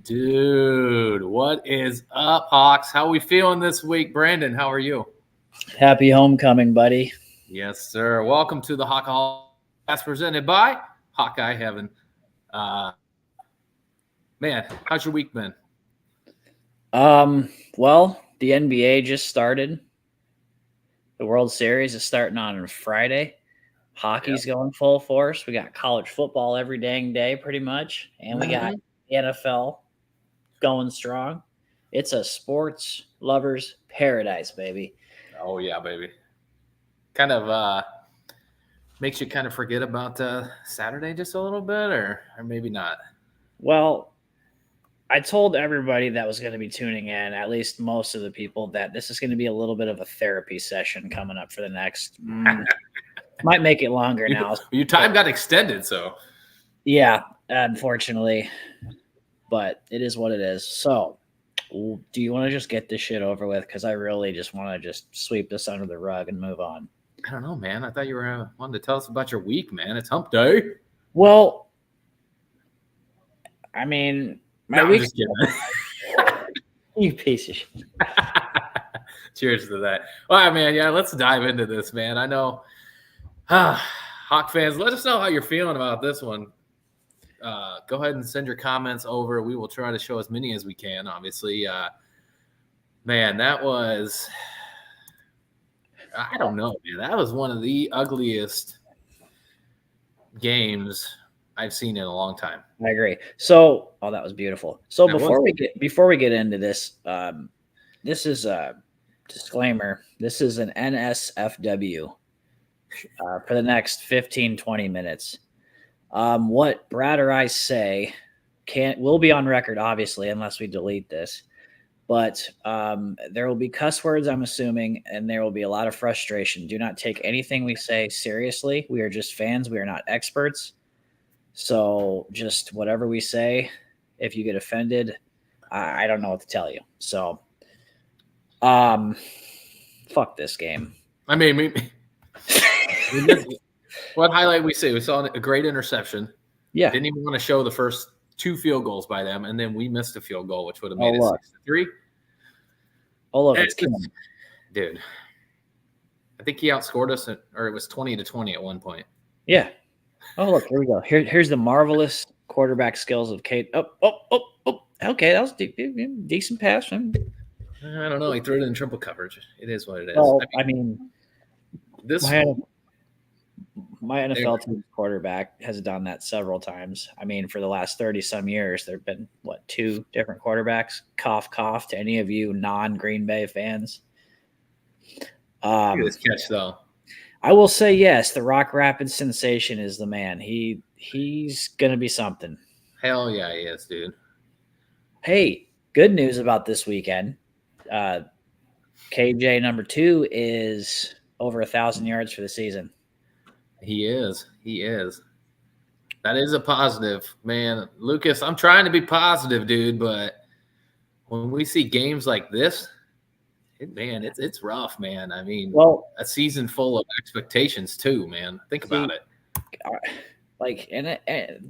Dude, what is up, Hawks? How are we feeling this week? Brandon, how are you? Happy homecoming, buddy. Yes, sir. Welcome to the Hawkeye Podcast presented by Hawkeye Heaven. Man, how's your week been? Well, the NBA just started. The World Series is starting on Friday. Hockey's going full force. We got college football every dang day, pretty much. And we got NFL going strong. It's a sports lover's paradise, baby. Oh, yeah, baby. Kind of makes you kind of forget about Saturday just a little bit, or maybe not. Well, I told everybody that was going to be tuning in, at least most of the people, that this is going to be a little bit of a therapy session coming up for the next might make it longer now. Your time got extended, so. Yeah, unfortunately. But it is what it is. So, do you want to just get this shit over with? Because I really just want to just sweep this under the rug and move on. I don't know, man. I thought you were wanting to tell us about your week, man. It's hump day. Well, I mean, my week. You piece of shit. Cheers to that. All right, man. Yeah, let's dive into this, man. I know, Hawk fans, let us know how you're feeling about this one. Go ahead and send your comments over. We will try to show as many as we can, obviously. Man, that was – I don't know, man. That was one of the ugliest games I've seen in a long time. I agree. So – that was beautiful. So before we get into this, this is a disclaimer. This is an NSFW for the next 15, 20 minutes. What Brad or I say will be on record, obviously, unless we delete this. But there will be cuss words, I'm assuming, and there will be a lot of frustration. Do not take anything we say seriously. We are just fans. We are not experts. So just whatever we say, if you get offended, I don't know what to tell you. So, fuck this game. I mean, what highlight we see? We saw a great interception. Yeah. Didn't even want to show the first 2 field goals by them, and then we missed a field goal, which would have made it 6-3. All of it's dude. I think he outscored us, or it was 20-20 at one point. Yeah. Oh, look, here we go. Here's the marvelous quarterback skills of Kate. Oh. Okay, that was decent pass. I don't know. He threw it in triple coverage. It is what it is. Well, I mean this my NFL team quarterback has done that several times. I mean, for the last 30-some years, there have been, 2 different quarterbacks? Cough, cough to any of you non-Green Bay fans. Look at this catch, though. I will say yes, the Rock Rapids sensation is the man. He's going to be something. Hell yeah, he is, dude. Hey, good news about this weekend. KJ number 2 is over 1,000 yards for the season. He is. That is a positive, man. Lucas, I'm trying to be positive, dude, but when we see games like this, it's rough, man. I mean, a season full of expectations too, man. Think about it. Like, and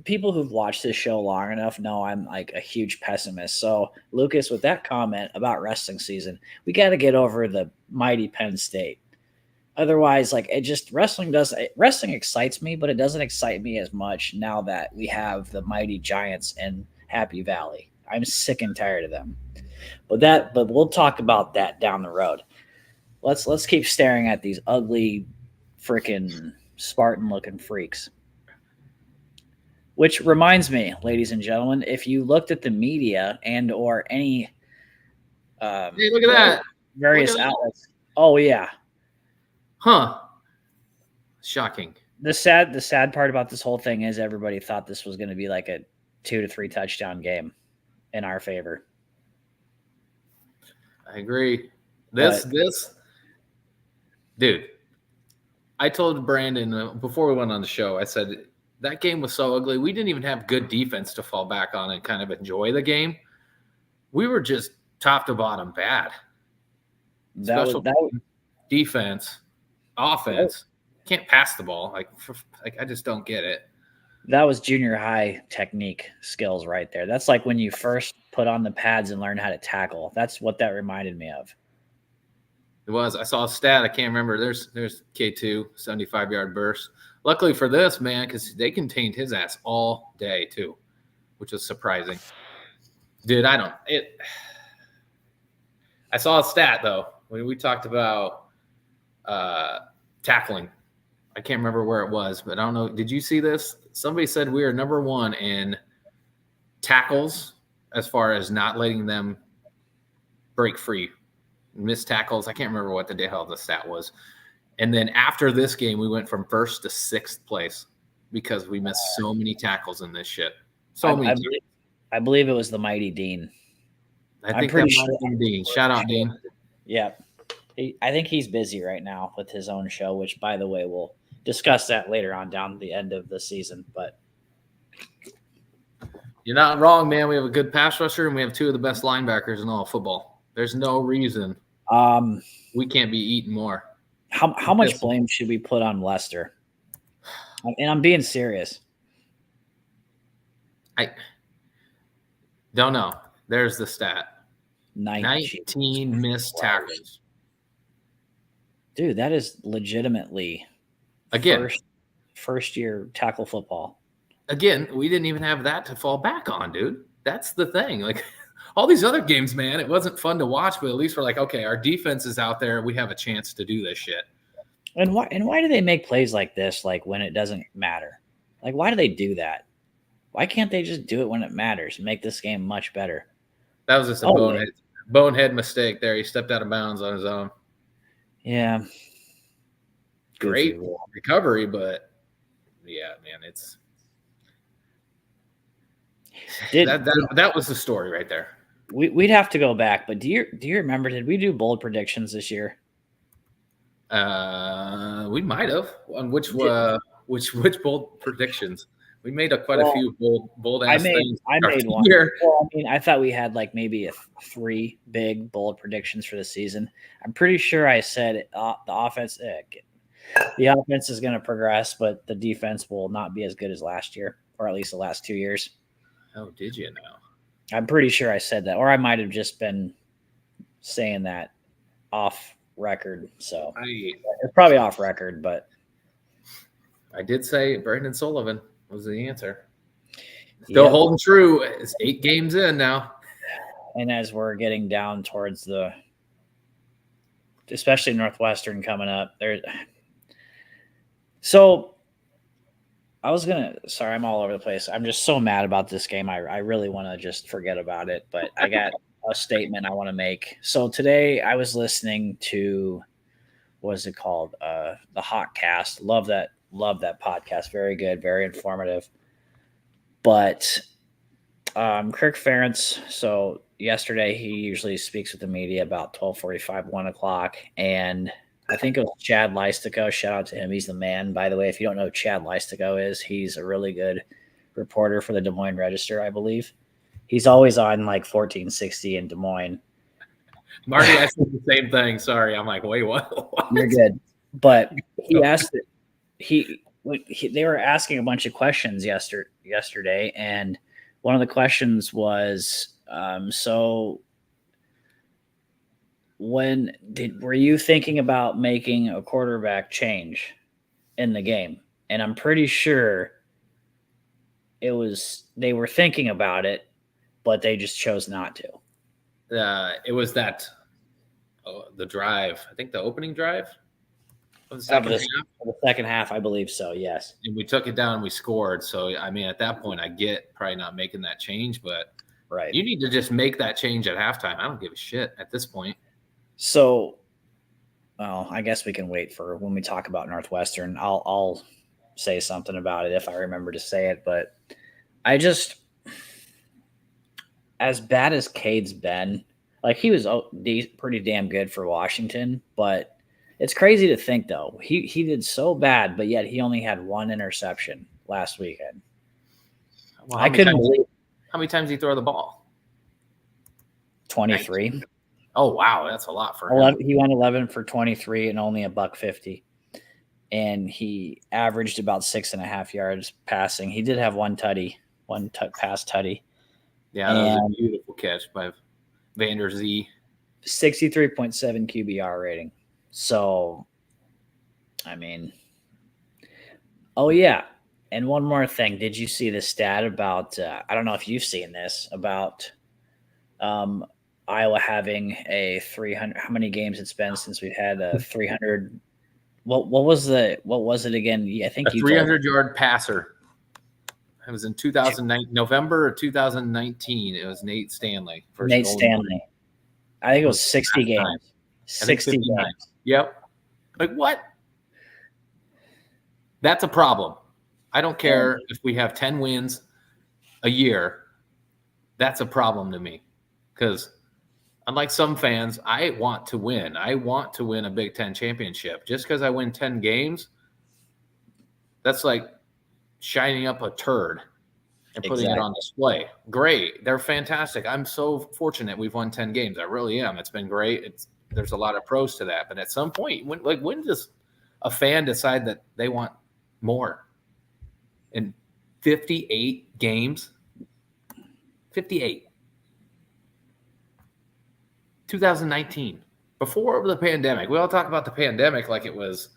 people who've watched this show long enough know I'm like a huge pessimist. So, Lucas, with that comment about wrestling season, we got to get over the mighty Penn State. Otherwise, like, wrestling excites me, but it doesn't excite me as much now that we have the mighty Giants in Happy Valley. I'm sick and tired of them. But we'll talk about that down the road. Let's keep staring at these ugly, freaking Spartan-looking freaks. Which reminds me, ladies and gentlemen, if you looked at the media and or any hey, look at that. Various outlets. Oh yeah. Huh. Shocking. The sad part about this whole thing is everybody thought this was going to be like a 2 to 3 touchdown game in our favor. I agree. This dude, I told Brandon before we went on the show, I said that game was so ugly. We didn't even have good defense to fall back on and kind of enjoy the game. We were just top to bottom bad. Defense, offense, can't pass the ball. Like I just don't get it. That was junior high technique skills right there. That's like when you first put on the pads and learn how to tackle. That's what that reminded me of. It was. I saw a stat. I can't remember. There's K2, 75-yard burst. Luckily for this, man, because they contained his ass all day too, which was surprising. Dude, I saw a stat, though, when we talked about tackling. I can't remember where it was, but I don't know. Did you see this? Somebody said we are number 1 in tackles as far as not letting them break free, miss tackles. I can't remember what the hell the stat was. And then after this game, we went from 1st to 6th place because we missed so many tackles in this shit. I believe it was the mighty Dean. I think that might have been Dean. Shout out, Dean. Yeah. I think he's busy right now with his own show, which, by the way, we'll discuss that later on down the end of the season. But you're not wrong, man. We have a good pass rusher, and we have 2 of the best linebackers in all of football. There's no reason we can't be eating more. How much blame should we put on Lester? And I'm being serious. I don't know. There's the stat. 19 missed tackles. Dude, that is legitimately first year tackle football. Again, we didn't even have that to fall back on, dude. That's the thing. Like all these other games, man, it wasn't fun to watch, but at least we're like, okay, our defense is out there. We have a chance to do this shit. And why do they make plays like this, like when it doesn't matter? Like, why do they do that? Why can't they just do it when it matters and make this game much better? That was just a bonehead mistake there. He stepped out of bounds on his own. Yeah. Great recovery, but yeah, man, it's that was the story right there. We'd have to go back, but do you remember? Did we do bold predictions this year? We might have. On which bold predictions? We made quite a few bold ass things. I made one. Well, I mean, I thought we had like maybe 3 big bold predictions for the season. I'm pretty sure I said the offense is going to progress, but the defense will not be as good as last year, or at least the last 2 years. Oh, did you know? I'm pretty sure I said that, or I might have just been saying that off record. So I it's probably off record, but did say Brandon Sullivan was the answer. Still holding true. It's 8 games in now. And as we're getting down towards especially Northwestern coming up, so sorry, I'm all over the place. I'm just so mad about this game. I really want to just forget about it, but I got a statement I want to make. So today I was listening to, what is it called? The Hawkcast. Love that podcast. Very good, very informative. But Kirk Ferentz, so yesterday he usually speaks with the media about 12:45, 1 o'clock, and I think it was Chad Leistico. Shout out to him. He's the man. By the way, if you don't know who Chad Leistico is, he's a really good reporter for the Des Moines Register, I believe. He's always on like 1460 in Des Moines. Marty, I said the same thing. Sorry. I'm like, wait, what? You're good. But he asked it. They were asking a bunch of questions yesterday, and one of the questions was, so were you thinking about making a quarterback change in the game? And I'm pretty sure they were thinking about it, but they just chose not to. It was the drive. I think the opening drive of the second half, I believe so, yes. And we took it down and we scored. So, I mean, at that point, I get probably not making that change, but right, you need to just make that change at halftime. I don't give a shit at this point. So, well, I guess we can wait for when we talk about Northwestern. I'll say something about it if I remember to say it, but I just, as bad as Cade's been, like he was pretty damn good for Washington, but it's crazy to think though. He did so bad, but yet he only had 1 interception last weekend. Well, I couldn't believe how many times did he throw the ball? 23. Oh wow, that's a lot for him. He went 11 for 23 and only $150. And he averaged about 6.5 yards passing. He did have one pass tutty. Yeah, that was a beautiful catch by Vander Z. 63.7 QBR rating. So, I mean, oh yeah. And one more thing. Did you see the stat about, I don't know if you've seen this, about Iowa having a 300, how many games it's been since we've had a 300, what was it again? Yeah, I think a 300-yard passer. It was in 2009, November of 2019. It was Nate Stanley. Nate Stanley. I think it was 60 games. 60 games. Yep. Like what? That's a problem. I don't care if we have 10 wins a year. That's a problem to me. Because unlike some fans, I want to win. I want to win a Big Ten championship. Just because I win 10 games, that's like shining up a turd and putting it on display. Great. They're fantastic. I'm so fortunate we've won 10 games. I really am. It's been great. There's a lot of pros to that. But at some point, when does a fan decide that they want more? In 58 games? 58. 2019, before the pandemic. We all talk about the pandemic like it was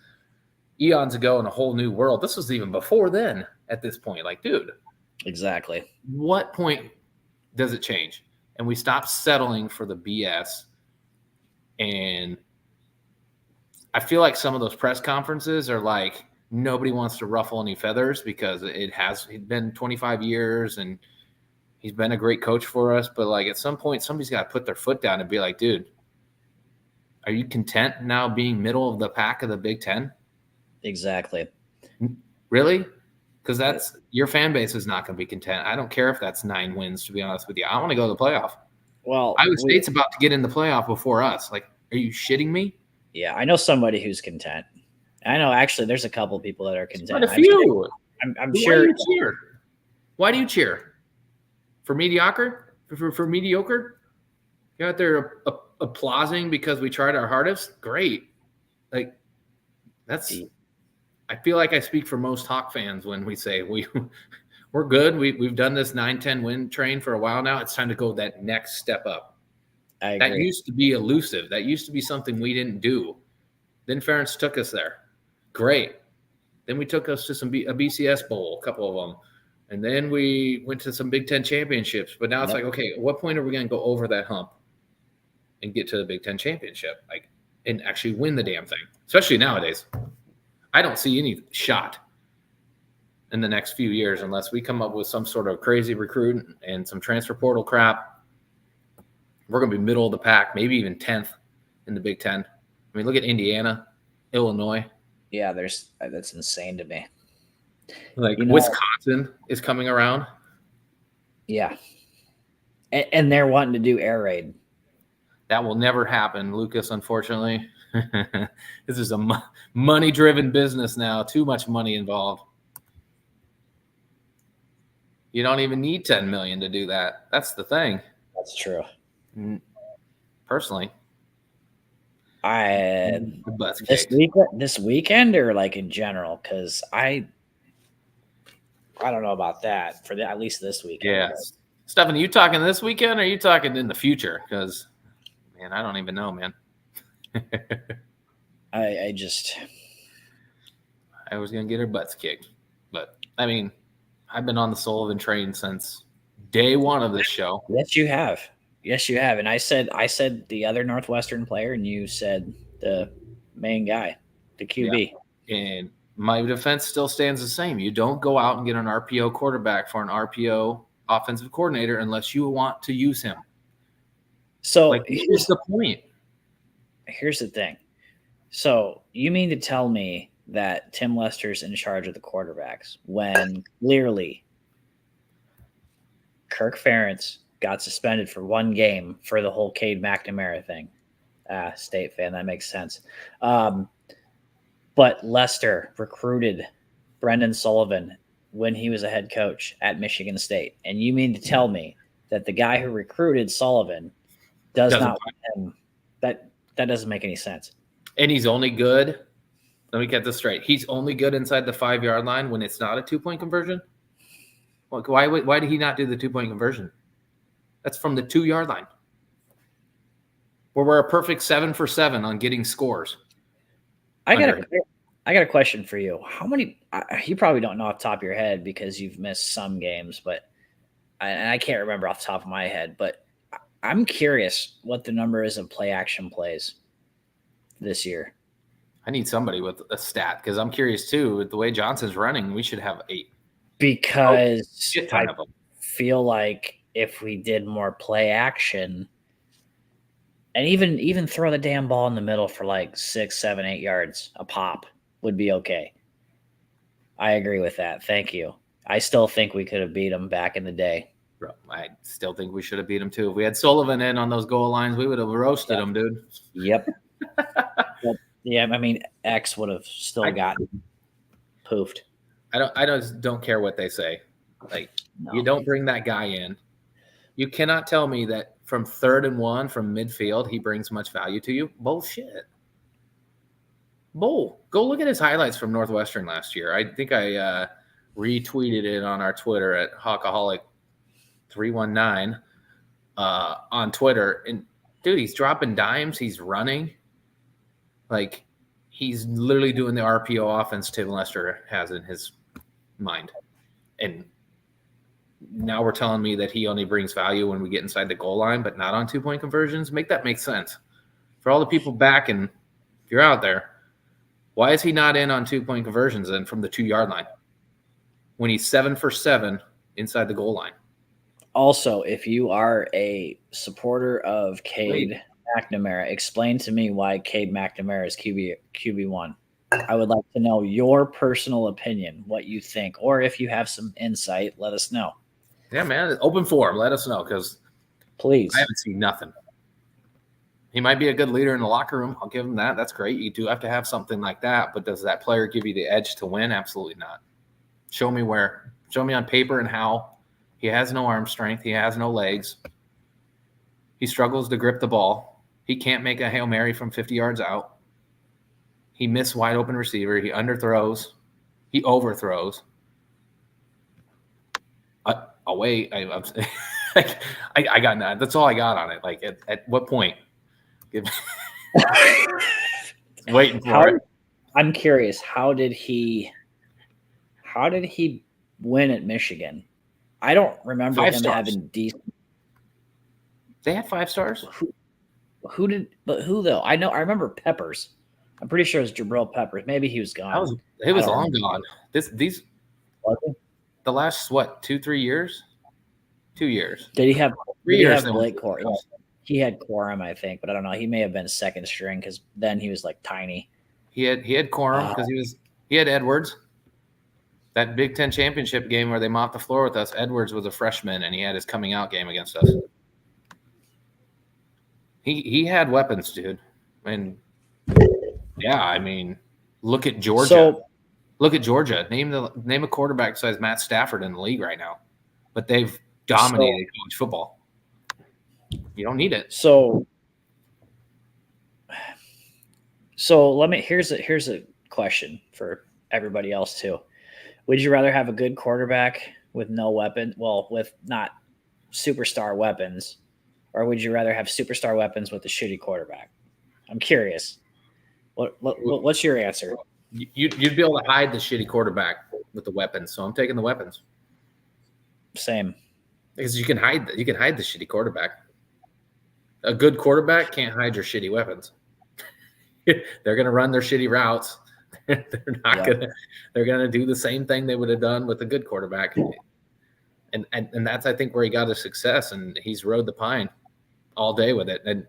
eons ago in a whole new world. This was even before then at this point. Like, dude. Exactly. What point does it change? And we stop settling for the BS. And I feel like some of those press conferences are like, nobody wants to ruffle any feathers because it's been 25 years and he's been a great coach for us. But like at some point, somebody's got to put their foot down and be like, dude, are you content now being middle of the pack of the Big Ten? Exactly. Really? Because that's your fan base is not going to be content. I don't care if that's 9 wins, to be honest with you. I want to go to the playoff. Well, Iowa State's about to get in the playoff before us. Like, are you shitting me? Yeah, I know somebody who's content. I know actually there's a couple people that are content. Quite a few. I'm sure. Why do you cheer? Why do you cheer? For mediocre? For mediocre? You're out there applauding because we tried our hardest? Great. Like, that's – I feel like I speak for most Hawk fans when we say we're good. We've done this 9-10 win train for a while now. It's time to go that next step up. I agree. That used to be elusive. That used to be something we didn't do. Then Ferentz took us there. Great. Then we took us to a BCS Bowl, a couple of them. And then we went to some Big Ten championships. But now it's like, okay, at what point are we going to go over that hump and get to the Big Ten championship, and actually win the damn thing? Especially nowadays. I don't see any shot in the next few years unless we come up with some sort of crazy recruit and some transfer portal crap. We're going to be middle of the pack, maybe even 10th in the Big Ten. I mean, look at Indiana, Illinois. Yeah, that's insane to me. Wisconsin is coming around. Yeah. And they're wanting to do air raid. That will never happen, Lucas, unfortunately. This is a money-driven business now. Too much money involved. You don't even need $10 million to do that. That's the thing. That's true. Personally. This weekend or like in general? Because I don't know about that for at least this weekend. Yeah. Stefan, are you talking this weekend or are you talking in the future? Because, man, I don't even know, man. I was going to get her butts kicked. But, I mean, I've been on the Sullivan train since day one of this show. Yes, you have. And I said the other Northwestern player, and you said the main guy, the QB. Yeah. And my defense still stands the same. You don't go out and get an RPO quarterback for an RPO offensive coordinator unless you want to use him. So here's the point. Here's the thing. So you mean to tell me that Tim Lester's in charge of the quarterbacks when clearly Kirk Ferentz got suspended for one game for the whole Cade McNamara thing? State fan, that makes sense. But Lester recruited Brendan Sullivan when he was a head coach at Michigan State. And you mean to tell me that the guy who recruited Sullivan doesn't want him? That doesn't make any sense. And he's only good. Let me get this straight. He's only good inside the 5-yard line when it's not a 2-point conversion. Why did he not do the 2-point conversion? That's from the 2-yard line. Where we're a perfect 7 for 7 on getting scores. I got a question for you. How many? You probably don't know off the top of your head because you've missed some games, but I can't remember off the top of my head. But I'm curious what the number is of play action plays this year. I need somebody with a stat because I'm curious too. With the way Johnson's running, we should have 8. Because I feel like if we did more play action and even throw the damn ball in the middle for like 6, 7, 8 yards a pop would be okay. I agree with that. Thank you. I still think we could have beat them back in the day. Bro, I still think we should have beat them too. If we had Sullivan in on those goal lines, we would have roasted them, dude. Yep. Yeah, I mean, X would have still gotten poofed. I don't care what they say. You don't bring that guy in. You cannot tell me that from 3rd and 1 from midfield he brings much value to you. Bullshit. Go look at his highlights from Northwestern last year. I think I retweeted it on our Twitter at Hawkaholic319 on Twitter. And dude, he's dropping dimes. He's running. He's literally doing the RPO offense Tim Lester has in his mind. And now we're telling me that he only brings value when we get inside the goal line, but not on 2-point conversions. Make that make sense. For all the people back, and if you're out there, why is he not in on 2-point conversions then from the 2-yard line when he's 7 for 7 inside the goal line? Also, if you are a supporter of Cade McNamara, explain to me why Cade McNamara is QB1. I would like to know your personal opinion, what you think, or if you have some insight, let us know. Yeah, man, open forum. Let us know because please. I haven't seen nothing. He might be a good leader in the locker room. I'll give him that. That's great. You do have to have something like that, but does that player give you the edge to win? Absolutely not. Show me where. Show me on paper and how. He has no arm strength. He has no legs. He struggles to grip the ball. He can't make a Hail Mary from 50 yards out. He missed wide open receiver. He underthrows. He overthrows. I'll wait. Like, I got that. That's all I got on it. Like, at what point? Waiting for it. I'm curious. How did he win at Michigan? I don't remember 5 him stars. having decent. They had 5 stars. Who though? I remember Peppers. I'm pretty sure it was Jabril Peppers. Maybe he was gone. It was long gone. The last 2-3 years? 2 years. Did he have 3 years? Blake Corum? Yeah, he had Corum, I think, but I don't know. He may have been second string because then he was like tiny. He had Corum because he had Edwards. That Big Ten championship game where they mopped the floor with us, Edwards was a freshman and he had his coming out game against us. He had weapons, dude. And yeah, I mean, look at Georgia. Name a quarterback besides Matt Stafford in the league right now. But they've dominated college football. You don't need it. So here's a question for everybody else too. Would you rather have a good quarterback with no weapon, with not superstar weapons, or would you rather have superstar weapons with a shitty quarterback? I'm curious. What's your answer? You'd be able to hide the shitty quarterback with the weapons, so I'm taking the weapons. Same. Because you can hide the shitty quarterback. A good quarterback can't hide your shitty weapons. They're going to run their shitty routes. They're gonna do the same thing they would have done with a good quarterback. And that's, I think, where he got his success, and he's rode the pine all day with it. And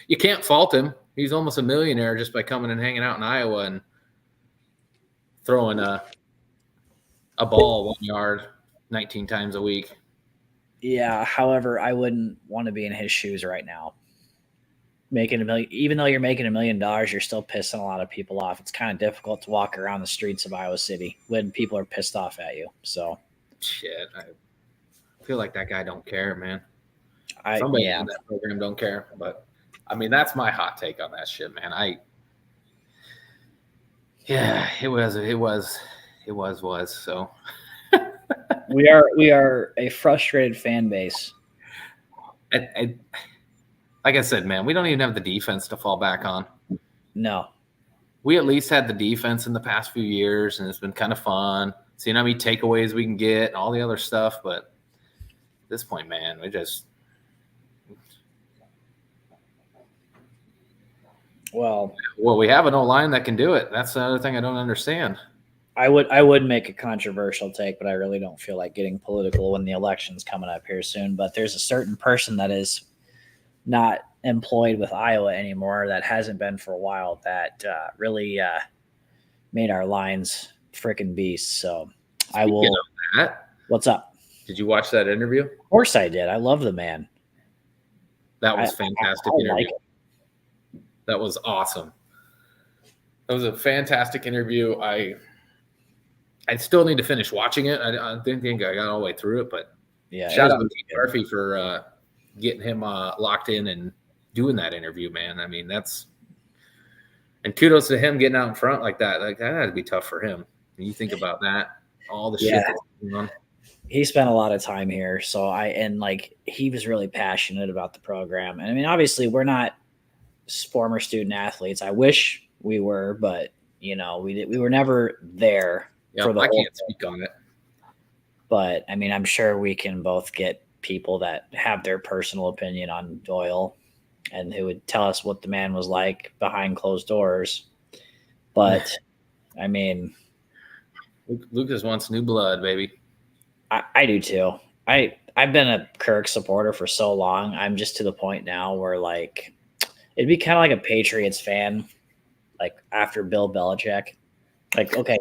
you can't fault him. He's almost a millionaire just by coming and hanging out in Iowa and throwing a ball 1 yard 19 times a week. Yeah, however, I wouldn't want to be in his shoes right now. Making $1 million, even though you're making $1 million, you're still pissing a lot of people off. It's kind of difficult to walk around the streets of Iowa City when people are pissed off at you. So, shit, I feel like that guy don't care, man. In that program don't care, but I mean, that's my hot take on that shit, man. It was. So we are a frustrated fan base. Like I said, man, we don't even have the defense to fall back on. No. We at least had the defense in the past few years, and it's been kind of fun. Seeing how many takeaways we can get and all the other stuff. But at this point, man, we just – Well, we have an O-line that can do it. That's the other thing I don't understand. I would make a controversial take, but I really don't feel like getting political when the election's coming up here soon. But there's a certain person that is – not employed with Iowa anymore, that hasn't been for a while, that really made our lines freaking beasts. So I will. What's up? Did you watch that interview? Of course I did. I love the man. That was fantastic interview. Like that was awesome. That was a fantastic interview. I still need to finish watching it. I didn't think I got all the way through it, but yeah, shout out to Murphy for getting him locked in and doing that interview, man. I mean, and kudos to him getting out in front like that. Like, that had to be tough for him. When you think about that, all the shit that's going on. He spent a lot of time here. So he was really passionate about the program. And I mean, obviously we're not former student athletes. I wish we were, but we were never there. Yeah, I can't speak on it. But I mean, I'm sure we can both get people that have their personal opinion on Doyle and who would tell us what the man was like behind closed doors. But I mean, Lucas wants new blood, baby. I do too. I've been a Kirk supporter for so long. I'm just to the point now where it'd be kind of like a Patriots fan, after Bill Belichick. Okay,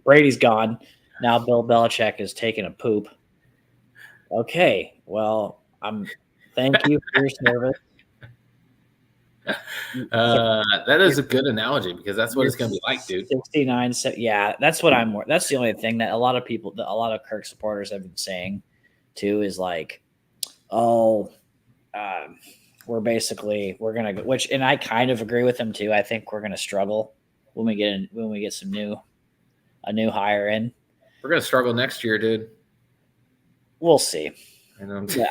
Brady's gone. Now Bill Belichick is taking a poop. Okay, well, thank you for your service. That is a good analogy because that's what it's going to be like, dude. 69. Yeah, that's what that's the only thing that a lot of Kirk supporters have been saying too is we're going to go, and I kind of agree with them too. I think we're going to struggle when we get a new hire in. We're going to struggle next year, dude. We'll see. And Yeah,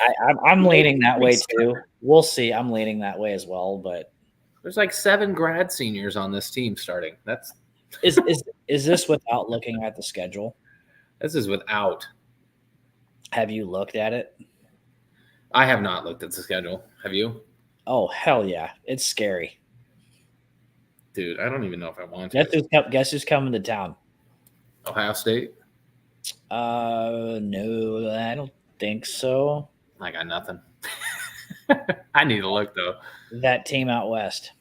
I'm leaning that way too. We'll see. I'm leaning that way as well. But there's like 7 grad seniors on this team starting. is this without looking at the schedule? This is without. Have you looked at it? I have not looked at the schedule. Have you? Oh, hell yeah. It's scary. Dude, I don't even know if I want to. Guess who's coming to town? Ohio State? No, I don't think so. I got nothing. I need to look, though. That team out west.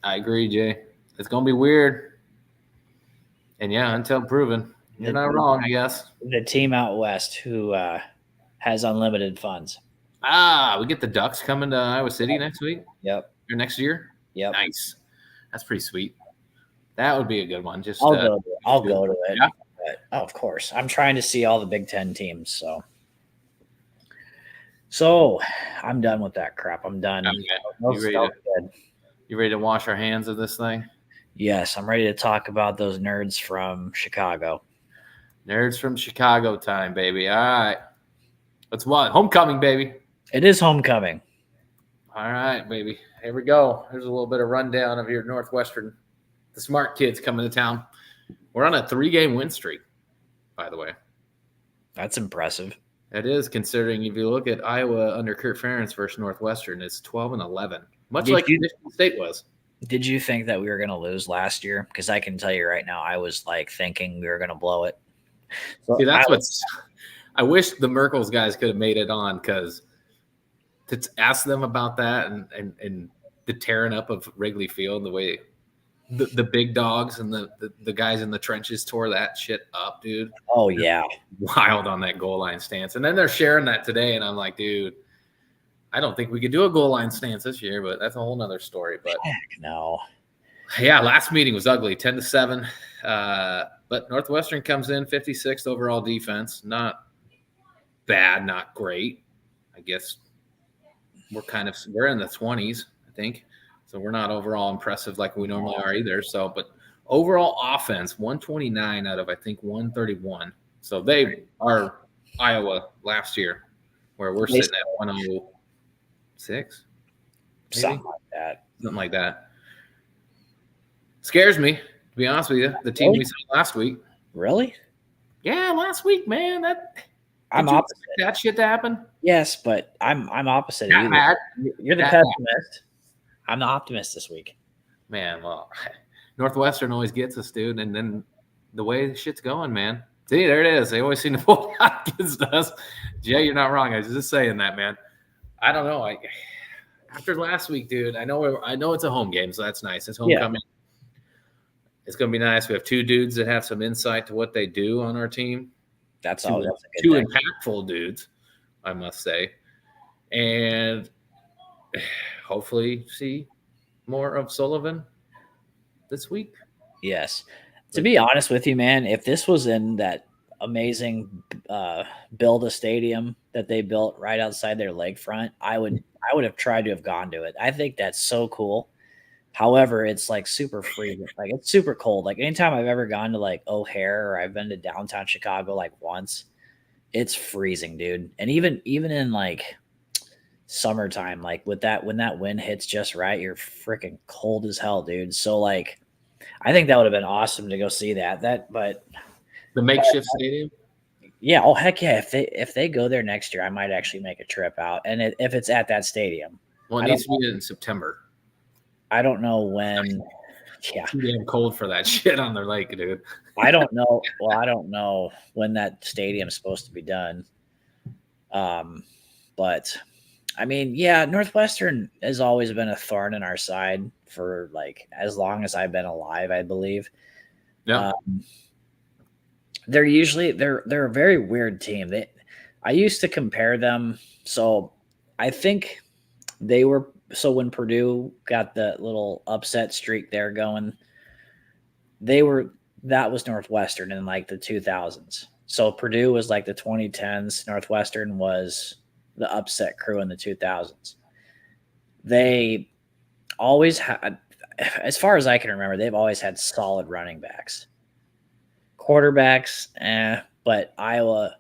I agree, Jay. It's going to be weird. And yeah, until proven. You're not wrong, I guess. The team out west who has unlimited funds. We get the Ducks coming to Iowa City next week? Yep. Or next year? Yep. Nice. That's pretty sweet. That would be a good one. I'll go to it. Yeah. But, of course. I'm trying to see all the Big Ten teams. So I'm done with that crap. I'm done. Okay. You ready to wash our hands of this thing? Yes, I'm ready to talk about those nerds from Chicago. Nerds from Chicago time, baby. All right. Let's what? Homecoming, baby. It is homecoming. All right, baby. Here we go. Here's a little bit of rundown of your Northwestern. The smart kids coming to town. We're on a 3-game win streak, by the way. That's impressive. It is, considering if you look at Iowa under Kurt Ferentz versus Northwestern, it's 12-11, much like Michigan State was. Did you think that we were going to lose last year? Because I can tell you right now, I was like thinking we were going to blow it. So see, I wish the Merkles guys could have made it on, because to ask them about that and the tearing up of Wrigleyville, the way the big dogs and the guys in the trenches tore that shit up, dude. Oh, yeah. Wild on that goal line stance. And then they're sharing that today, and I'm like, dude, I don't think we could do a goal line stance this year, but that's a whole nother story. But heck no. Yeah, last meeting was ugly, 10-7. But Northwestern comes in 56th overall defense. Not bad, not great. I guess we're in the 20s, I think. So we're not overall impressive like we normally are either. So, but overall offense, 129 out of, I think, 131. So they are Iowa last year, where we're sitting at 106. Something like that. Something like that. Scares me, to be honest with you. The team we saw last week. Really? Yeah, last week, man. I'm opposite. That shit to happen? Yes, but I'm opposite. You're the pessimist. I'm the optimist this week. Man, well, Northwestern always gets us, dude. And then the way the shit's going, man. See, there it is. They always seem to pull out against us. Jay, you're not wrong. I was just saying that, man. I don't know. After last week, dude, I know it's a home game, so that's nice. It's homecoming. Yeah. It's going to be nice. We have 2 dudes that have some insight to what they do on our team. That's 2 impactful dudes, I must say. And hopefully see more of Sullivan this week. Yes. To be honest with you, man, if this was in that amazing build a stadium that they built right outside their lakefront, I would have tried to have gone to it. I think that's so cool. However, it's like super freezing. Like it's super cold. Like anytime I've ever gone to like O'Hare or I've been to downtown Chicago like once, it's freezing, dude. And even in like summertime, like when that wind hits just right, you're freaking cold as hell, dude. So like I think that would have been awesome to go see that. But the makeshift stadium. Yeah. Oh heck yeah! If they go there next year, I might actually make a trip out. And if it's at that stadium, well, it needs to be in September. I don't know when. Yeah, too damn cold for that shit on their lake, dude. I don't know. Well, I don't know when that stadium's supposed to be done. But I mean, yeah, Northwestern has always been a thorn in our side for like as long as I've been alive, I believe. Yeah. They're a very weird team. I used to compare them. So I think they were. So when Purdue got the little upset streak there going, that was Northwestern in like the 2000s. So Purdue was like the 2010s. Northwestern was the upset crew in the 2000s. They always had, as far as I can remember, they've always had solid running backs. Quarterbacks, but Iowa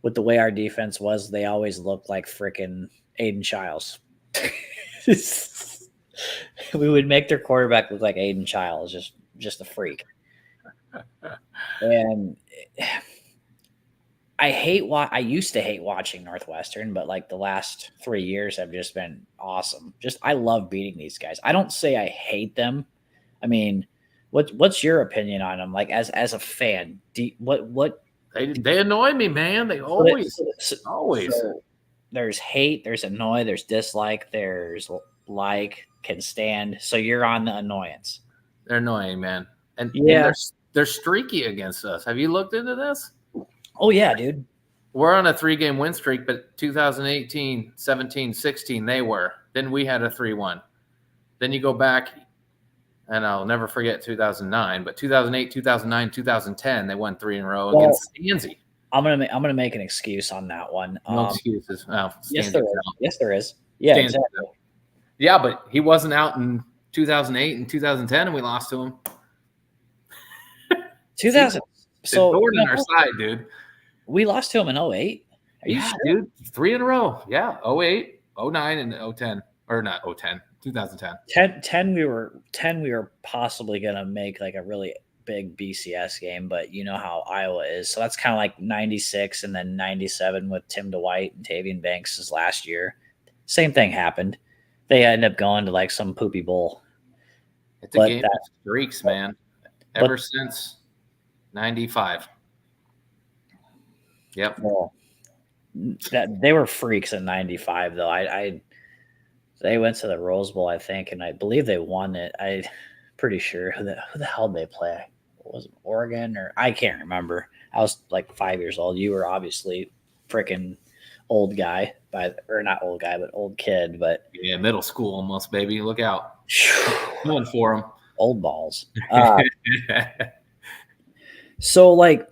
with the way our defense was, they always looked like freaking Aiden Childs. We would make their quarterback look like Aiden Childs, just a freak. And I used to hate watching Northwestern, but like the last 3 years have just been awesome. I love beating these guys. I don't say I hate them. I mean, what's your opinion on them? Like as a fan, what they annoy me, man. They always. So there's hate, there's annoy, there's dislike, there's like, can stand. So you're on the annoyance. They're annoying, man. And they're streaky against us. Have you looked into this? Oh yeah, dude. We're on a 3-game win streak, but 2018, 17, 16, they were. Then we had a 3-1. Then you go back, and I'll never forget 2009, but 2008, 2009, 2010, they won 3 in a row against Stanzi. I'm gonna make an excuse on that one. No excuses. Oh, yes, there is. Yes, there is. Yeah, exactly. Yeah, but he wasn't out in 2008 and 2010, and we lost to him. 2000. So thorn on our side, dude. We lost to him in 08. Are you sure? Dude. 3 in a row. Yeah, 08, 09, and 010. Or not 010, 2010. 10 we were possibly gonna make like a really big BCS game, but you know how Iowa is. So that's kind of like 96 and then 97 with Tim DeWhite and Tavian Banks' last year. Same thing happened. They ended up going to like some poopy bowl. It's a game of streaks, man. Ever since 95. Yep. Well, that they were freaks in 95 though. They went to the Rose Bowl, I think, and I believe they won it. I'm pretty sure. Who the hell did they play? Was it Oregon or I can't remember. I was like 5 years old. You were obviously freaking old guy, or not old guy, but old kid. But yeah, middle school almost, baby. Look out. Going for them. Old balls. So like,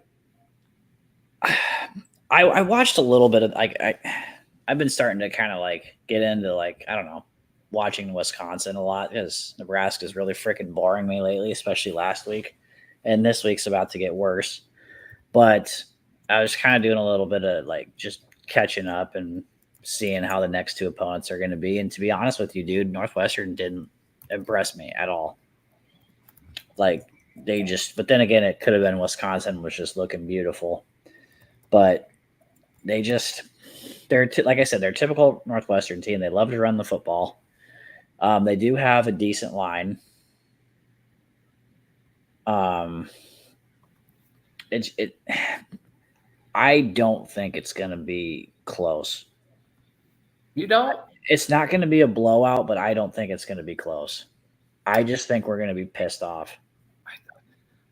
I watched a little bit of like I've been starting to kind of like get into like, I don't know, watching Wisconsin a lot because Nebraska's really freaking boring me lately, especially last week. And this week's about to get worse. But I was kind of doing a little bit of like just catching up and seeing how the next 2 opponents are going to be. And to be honest with you, dude, Northwestern didn't impress me at all. Like but then again, it could have been Wisconsin was just looking beautiful. But like I said, they're a typical Northwestern team. They love to run the football. They do have a decent line. I don't think it's going to be close. You don't? It's not going to be a blowout, but I don't think it's going to be close. I just think we're going to be pissed off.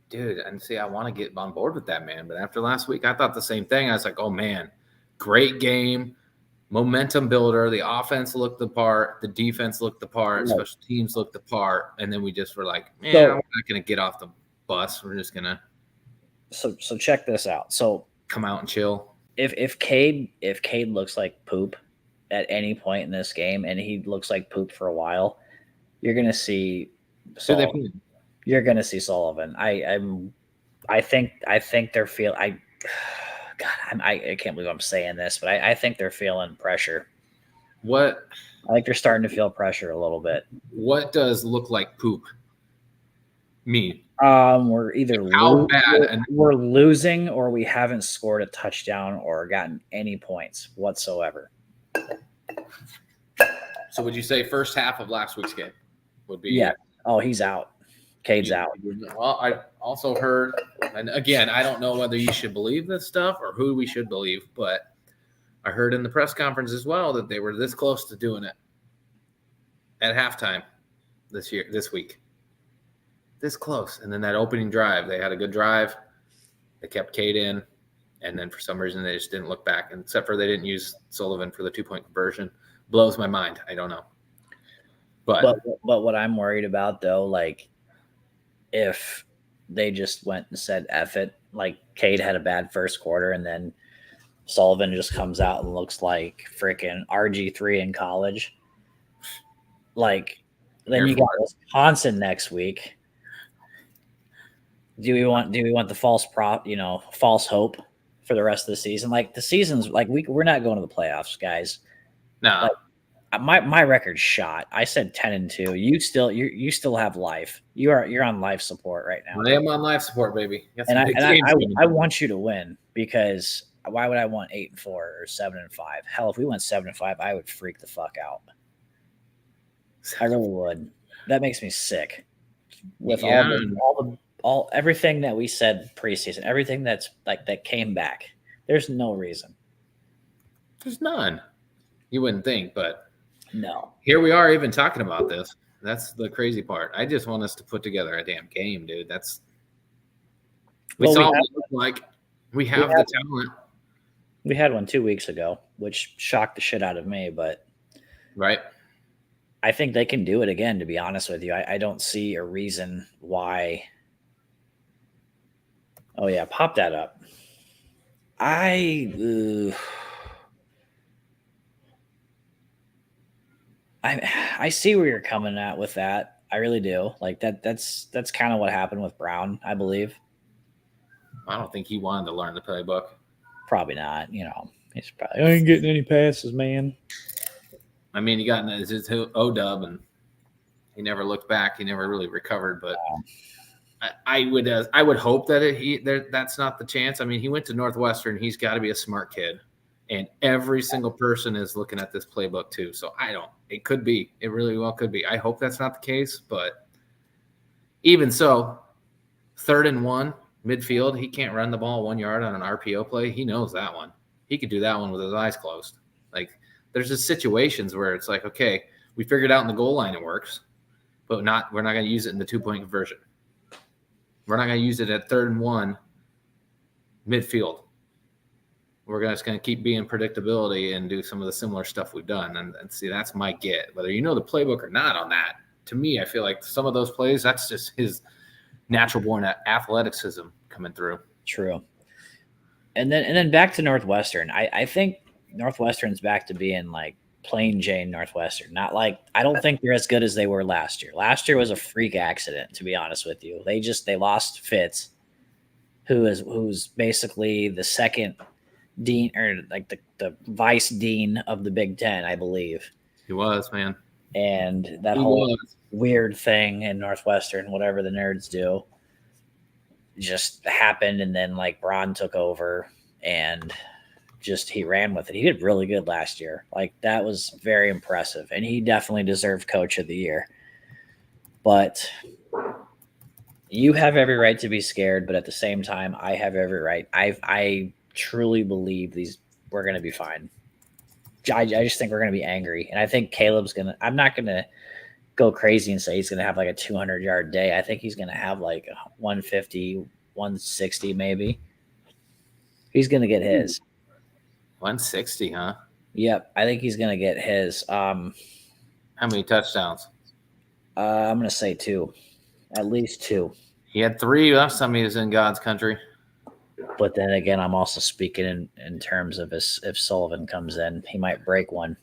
Dude, and see, I want to get on board with that, man. But after last week, I thought the same thing. I was like, oh, man, great game, momentum builder. The offense looked the part. The defense looked the part. Right. Special teams looked the part. And then we just were like, man, we're not going to get off the bus. We're just going to. So check this out. So come out and chill. If Cade looks like poop at any point in this game, and he looks like poop for a while, you're going to see. You're going to see Sullivan. I think they're feeling. I can't believe I'm saying this, but I think they're feeling pressure. What? I think they're starting to feel pressure a little bit. What does look like poop mean? We're either we're losing or we haven't scored a touchdown or gotten any points whatsoever. So would you say first half of last week's game would be? Yeah. Oh, he's out. Cade's out. Well, I also heard, and again, I don't know whether you should believe this stuff or who we should believe, but I heard in the press conference as well that they were this close to doing it at halftime this week. This close. And then that opening drive, they had a good drive. They kept Cade in, and then for some reason they just didn't look back, except for they didn't use Sullivan for the 2-point conversion. Blows my mind. I don't know. But what I'm worried about, though, like, if they just went and said F it, like Cade had a bad first quarter and then Sullivan just comes out and looks like freaking RG3 in college. Like, then you got Wisconsin next week. Do we want the false hope for the rest of the season. Like the season's like we're not going to the playoffs, guys. No. Like, my record's shot. I said 10-2. You still have life. You're on life support right now. I am on life support, baby. And I want you to win, because why would I want 8-4 or 7-5? Hell, if we went 7-5, I would freak the fuck out. I really would. That makes me sick. With all everything that we said preseason, everything that's like that came back. There's no reason. There's none. You wouldn't think, but no. Here we are even talking about this. That's the crazy part. I just want us to put together a damn game, dude. We have the talent. We had one 2 weeks ago, which shocked the shit out of me, but right. I think they can do it again, to be honest with you. I don't see a reason why. Oh, yeah, pop that up. I see where you're coming at with that. I really do. Like that's kind of what happened with Brown, I believe. I don't think he wanted to learn the playbook. Probably not. You know, he's probably, I ain't getting any passes, man. I mean, he got his O-dub, and he never looked back. He never really recovered. But I would hope that that's not the chance. I mean, he went to Northwestern. He's got to be a smart kid, and every single person is looking at this playbook too. So it could be. It really well could be. I hope that's not the case. But even so, 3rd and 1 midfield, he can't run the ball 1 yard on an RPO play. He knows that one. He could do that one with his eyes closed. Like, there's just situations where it's like, okay, we figured out in the goal line it works, but we're not going to use it in the 2-point conversion. We're not going to use it at 3rd and 1 midfield. We're just going to keep being predictability and do some of the similar stuff we've done. And see, that's my get. Whether you know the playbook or not on that, to me, I feel like some of those plays, that's just his natural-born athleticism coming through. True. And then back to Northwestern. I think Northwestern's back to being like plain Jane Northwestern. Not like, I don't think they're as good as they were last year. Last year was a freak accident, to be honest with you. They lost Fitz, who's basically the second dean, or like the vice dean of the Big Ten, I believe. He was, man. And that whole weird thing in Northwestern, whatever the nerds do, just happened. And then like Braun took over and he ran with it. He did really good last year. Like, that was very impressive. And he definitely deserved Coach of the Year. But you have every right to be scared. But at the same time, I have every right. I truly believe we're going to be fine. I just think we're going to be angry. And I think Caleb's going to – I'm not going to go crazy and say he's going to have like a 200-yard day. I think he's going to have like 150, 160 maybe. He's going to get his. 160, huh? Yep, I think he's going to get his. How many touchdowns? I'm going to say 2. At least 2. He had 3 last time he was in God's country. But then again, I'm also speaking in terms of if Sullivan comes in, he might break one.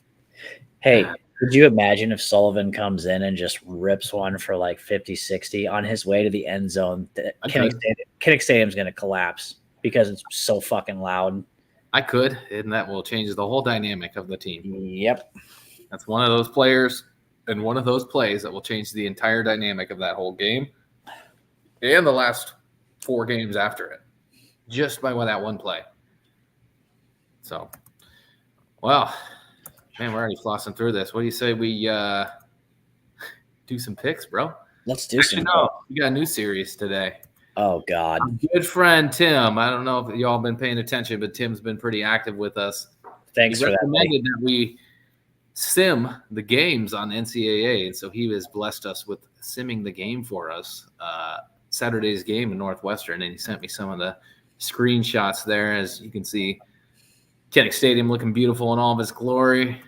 Hey, could you imagine if Sullivan comes in and just rips one for like 50, 60 on his way to the end zone? Kinnick Stadium's going to collapse because it's so fucking loud. I could, and that will change the whole dynamic of the team. Yep. That's one of those players and one of those plays that will change the entire dynamic of that whole game and the last 4 games after it, just by that one play. So, well, man, we're already flossing through this. What do you say we do some picks, bro? Let's do some. No, we got a new series today. Oh, God. Our good friend Tim. I don't know if y'all been paying attention, but Tim's been pretty active with us. Thanks for that. He recommended that we sim the games on NCAA, and so he has blessed us with simming the game for us, Saturday's game in Northwestern, and he sent me some of the screenshots there. As you can see, Kinnick Stadium looking beautiful in all of its glory.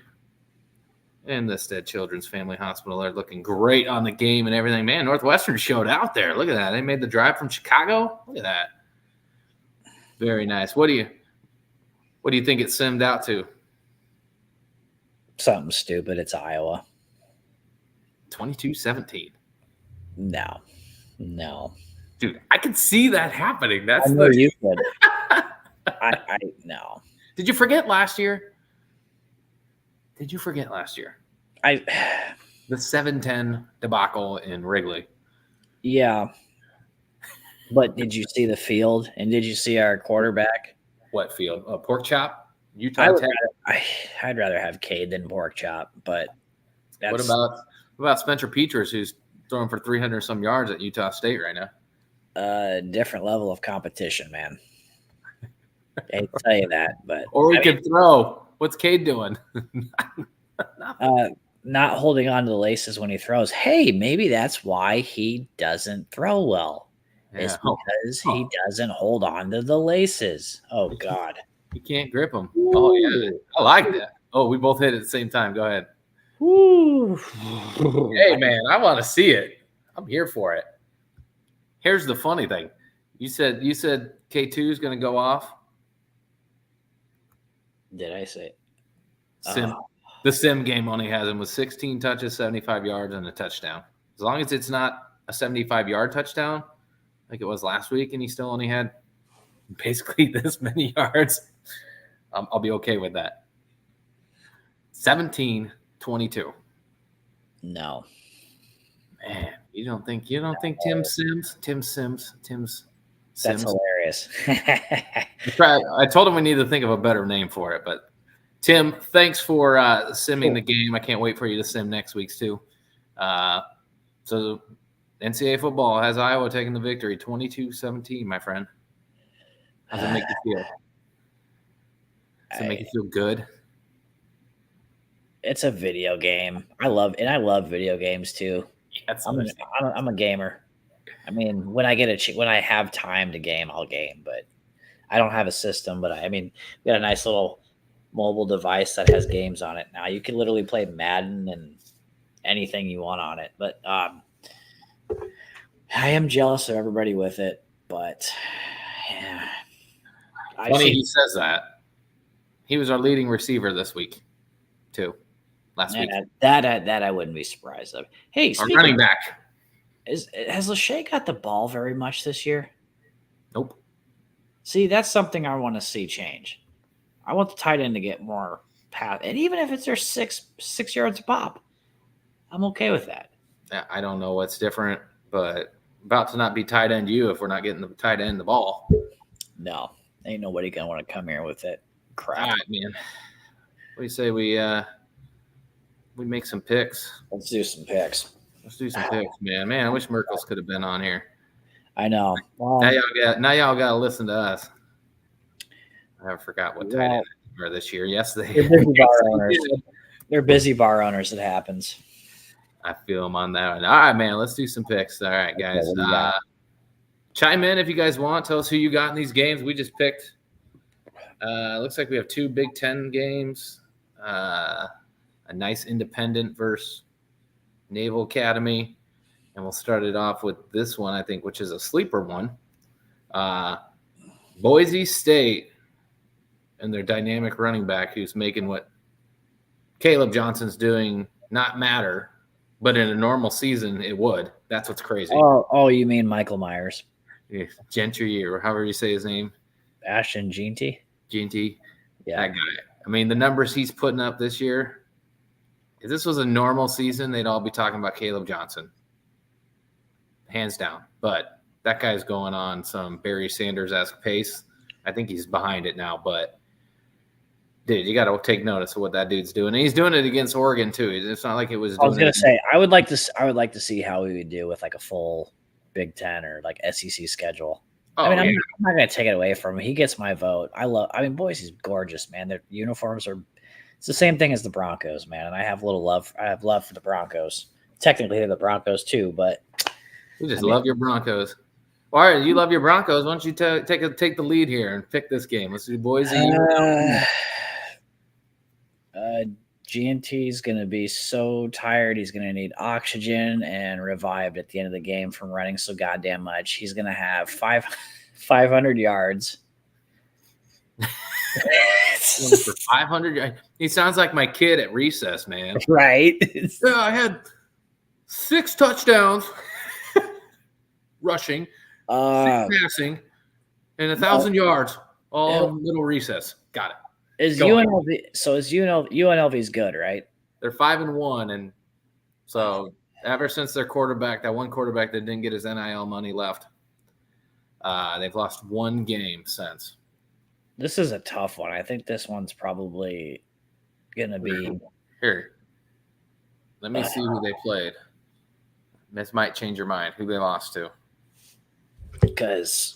And the Stead Children's Family Hospital, they're looking great on the game and everything. Man, Northwestern showed out there. Look at that. They made the drive from Chicago. Look at that. Very nice. What do you think it simmed out to? Something stupid. It's Iowa. 22-17. No. Dude, I could see that happening. I know you could. I no. Did you forget last year? The 7-10 debacle in Wrigley. Yeah. But did you see the field? And did you see our quarterback? What field? Pork chop? Utah Tech? I'd rather have Cade than pork chop, but What about Spencer Petras, who's throwing for 300 some yards at Utah State right now? A different level of competition, man. I hate to tell you that, but or he could throw. What's Cade doing? Not holding on to the laces when he throws. Hey, maybe that's why he doesn't throw well. Yeah. It's because he doesn't hold on to the laces. Oh God, he can't grip them. Oh yeah, I like that. Oh, we both hit it at the same time. Go ahead. Woo. Hey man, I want to see it. I'm here for it. Here's the funny thing. You said K2 is going to go off. Did I say? The sim game only has him with 16 touches, 75 yards, and a touchdown. As long as it's not a 75-yard touchdown, like it was last week, and he still only had basically this many yards, I'll be okay with that. 17-22. No. Man, you don't think Tim Sims? That's hilarious. I told him we need to think of a better name for it, but Tim, thanks for simming the game. I can't wait for you to sim next week's too. So NCAA football has Iowa taking the victory, 22-17, my friend. How does it make you feel? Does it make you feel good? It's a video game. I love video games too. I'm a gamer. I mean, when I have time to game, I'll game, but I don't have a system. But we got a nice little mobile device that has games on it now. You can literally play Madden and anything you want on it. But I am jealous of everybody with it. But yeah, funny he says that. He was our leading receiver this week, too. Last week. That I wouldn't be surprised of. Hey, our running back. Has Lachey got the ball very much this year? Nope. See, that's something I want to see change. I want the tight end to get more pass, and even if it's their 6 yards a pop, I'm okay with that. I don't know what's different, but about to not be tight end you if we're not getting the tight end the ball. No, ain't nobody gonna want to come here with it. Crap. All right, man. What do you say we make some picks? Let's do some picks. Man. I wish Merkles could have been on here. I know. Now y'all got to listen to us. I forgot what tight end they were this year. Yes, they're busy bar owners. They're busy bar owners. It happens. I feel them on that one. All right, man. Let's do some picks. All right, guys. Chime in if you guys want. Tell us who you got in these games. We just picked. Looks like we have 2 Big Ten games. A nice independent versus Naval Academy. And we'll start it off with this one, I think, which is a sleeper one. Boise State and their dynamic running back who's making what Caleb Johnson's doing not matter, but in a normal season it would. That's what's crazy. Oh, you mean Michael Myers? Yeah, Gentry, or however you say his name. Ashton Jeanty? Jeanty. Yeah. That guy. I mean, the numbers he's putting up this year, if this was a normal season, they'd all be talking about Caleb Johnson. Hands down. But that guy's going on some Barry Sanders-esque pace. I think he's behind it now, but dude, you got to take notice of what that dude's doing. And he's doing it against Oregon too. It's not like it was. I was going to say I would like to see how we would do with like a full Big Ten or like SEC schedule. Oh, I'm not going to take it away from him. He gets my vote. Boise's gorgeous, man. Their uniforms are. It's the same thing as the Broncos, man. And I have love for the Broncos. Technically, they're the Broncos too, but you just love your Broncos. All right, you love your Broncos. Why don't you take the lead here and pick this game? Let's do Boise. GNT is going to be so tired. He's going to need oxygen and revived at the end of the game from running so goddamn much. He's going to have 500 yards. For 500, he sounds like my kid at recess, man. Right? Yeah, I had 6 touchdowns rushing, 6 passing, and 1,000 yards. Oh, middle recess. Got it. Is UNLV so is UNLV's good, right? They're 5-1, and so ever since their quarterback, that one quarterback that didn't get his NIL money left, they've lost one game since. This is a tough one. I think this one's probably gonna be here. Let me see who they played. This might change your mind. Who they lost to? Because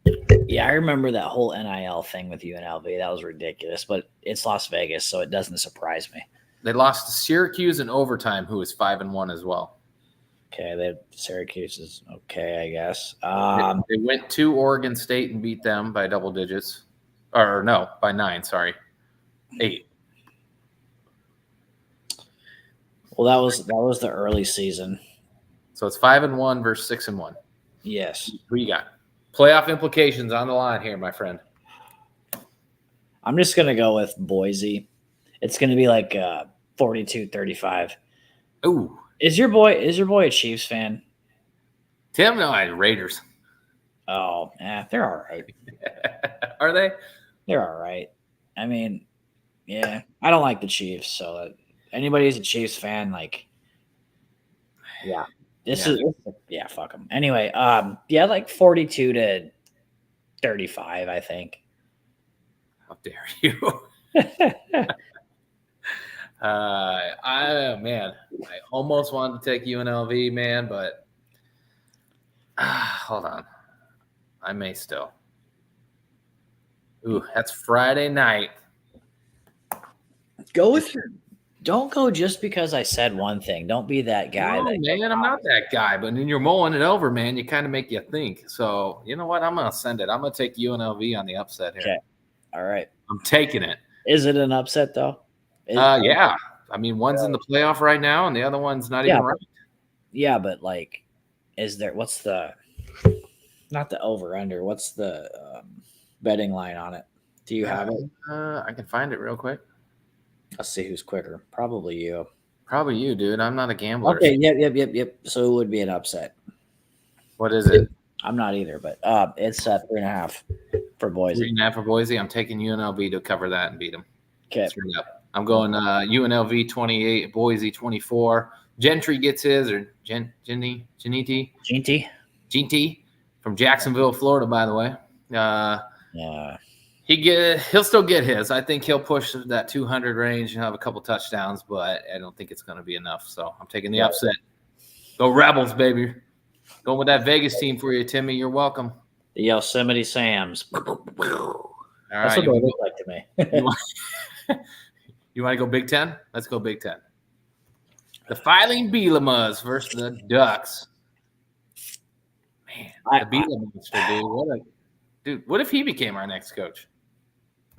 I remember that whole NIL thing with UNLV. That was ridiculous, but it's Las Vegas, so it doesn't surprise me. They lost to Syracuse in overtime, who is 5-1 as well. Okay, Syracuse is okay, I guess. They went to Oregon State and beat them by double digits. Or no, by 9, sorry. 8. Well, that was the early season. So it's 5-1 versus 6-1. Yes. Who you got? Playoff implications on the line here, my friend. I'm just gonna go with Boise. It's gonna be like 42-35. Ooh. Is your boy a Chiefs fan? Tim, no, Raiders. Oh, yeah, they're all right. Are they? They're all right. I mean, yeah, I don't like the Chiefs, so anybody who's a Chiefs fan, like, yeah, fuck them. Anyway, like 42-35, I think. How dare you? I almost wanted to take UNLV, man, but hold on. I may still. Ooh, that's Friday night. Go with your. Don't go just because I said one thing. Don't be that guy. No, man, I'm not that guy. But then you're mulling it over, man. You kind of make you think. So you know what? I'm gonna send it. I'm gonna take UNLV on the upset here. Okay. All right. I'm taking it. Is it an upset though? Yeah. I mean, one's in the playoff right now, and the other one's not even right. Yeah, but like, what's the not the over under? What's the betting line on it? Do you have it? I can find it real quick. Let's see who's quicker. Probably you. Probably you, dude. I'm not a gambler. Okay. Yep. So it would be an upset. What is it? I'm not either, but it's 3.5 for Boise. 3.5 for Boise. I'm taking UNLV to cover that and beat them. Okay. I'm going UNLV 28, Boise 24. Gentry gets his, or Ginty from Jacksonville, Florida, by the way. Yeah. He'll still get his. I think he'll push that 200 range and have a couple touchdowns, but I don't think it's going to be enough. So I'm taking the upset. Go Rebels, baby. Going with that Vegas team for you, Timmy. You're welcome. The Yosemite Sams. All That's right. what they look like to me. You want to go Big Ten? Let's go Big Ten. The Fighting Bielamas versus the Ducks. Man, the Biela monster, dude. What if he became our next coach?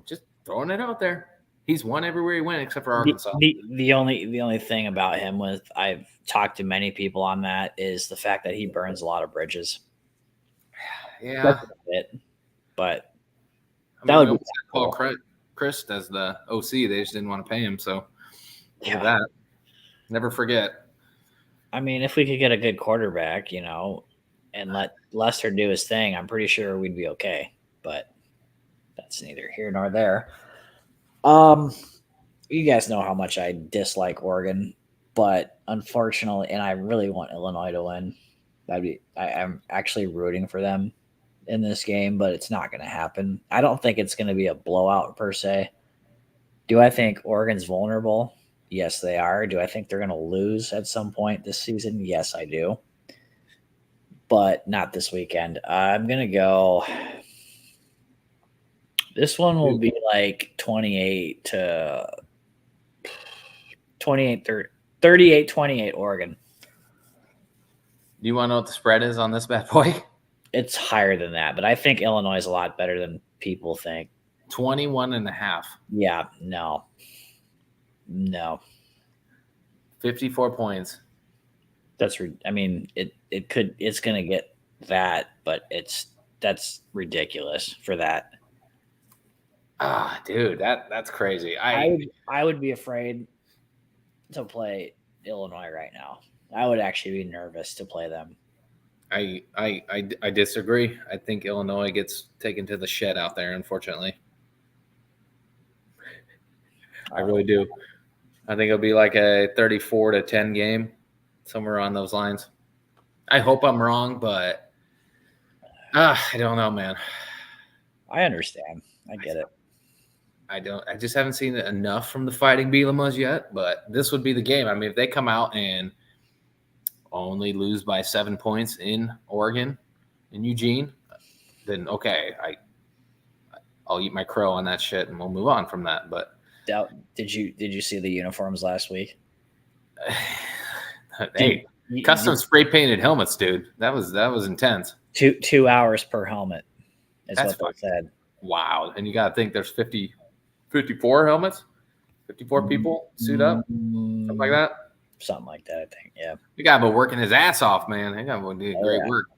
Just throwing it out there. He's won everywhere he went except for Arkansas. The only thing about him I've talked to many people on that is the fact that he burns a lot of bridges. Yeah. That's it. But that would be Paul Chris as the OC. They just didn't want to pay him. So that. Never forget. I mean, if we could get a good quarterback, and let Lester do his thing, I'm pretty sure we'd be okay. But that's neither here nor there. You guys know how much I dislike Oregon, but unfortunately, and I really want Illinois to win. I'm actually rooting for them in this game, but it's not going to happen. I don't think it's going to be a blowout per se. Do I think Oregon's vulnerable? Yes, they are. Do I think they're going to lose at some point this season? Yes, I do. But not this weekend. I'm going to go. This one will be like 38 38 Oregon. Do you want to know what the spread is on this bad boy? It's higher than that, but I think Illinois is a lot better than people think. 21.5. Yeah, no. 54 points. It's going to get that, but that's ridiculous for that. Dude, that's crazy. I would be afraid to play Illinois right now. I would actually be nervous to play them. I disagree. I think Illinois gets taken to the shed out there, unfortunately. I really do. I think it'll be like a 34-10 game, somewhere on those lines. I hope I'm wrong, but I don't know, man. I understand. I get it. I just haven't seen enough from the Fighting Bielema's yet, but this would be the game. I mean, if they come out and only lose by 7 points in Oregon, in Eugene, then okay, I'll eat my crow on that shit and we'll move on from that. But did you see the uniforms last week? Hey, custom spray painted helmets, dude. That was intense. 2 hours per helmet is That's what they said. Wow. And you got to think there's 54 helmets, 54 people suit up, something like that. Something like that, I think. Yeah. The guy been working his ass off, man. He got to do great work.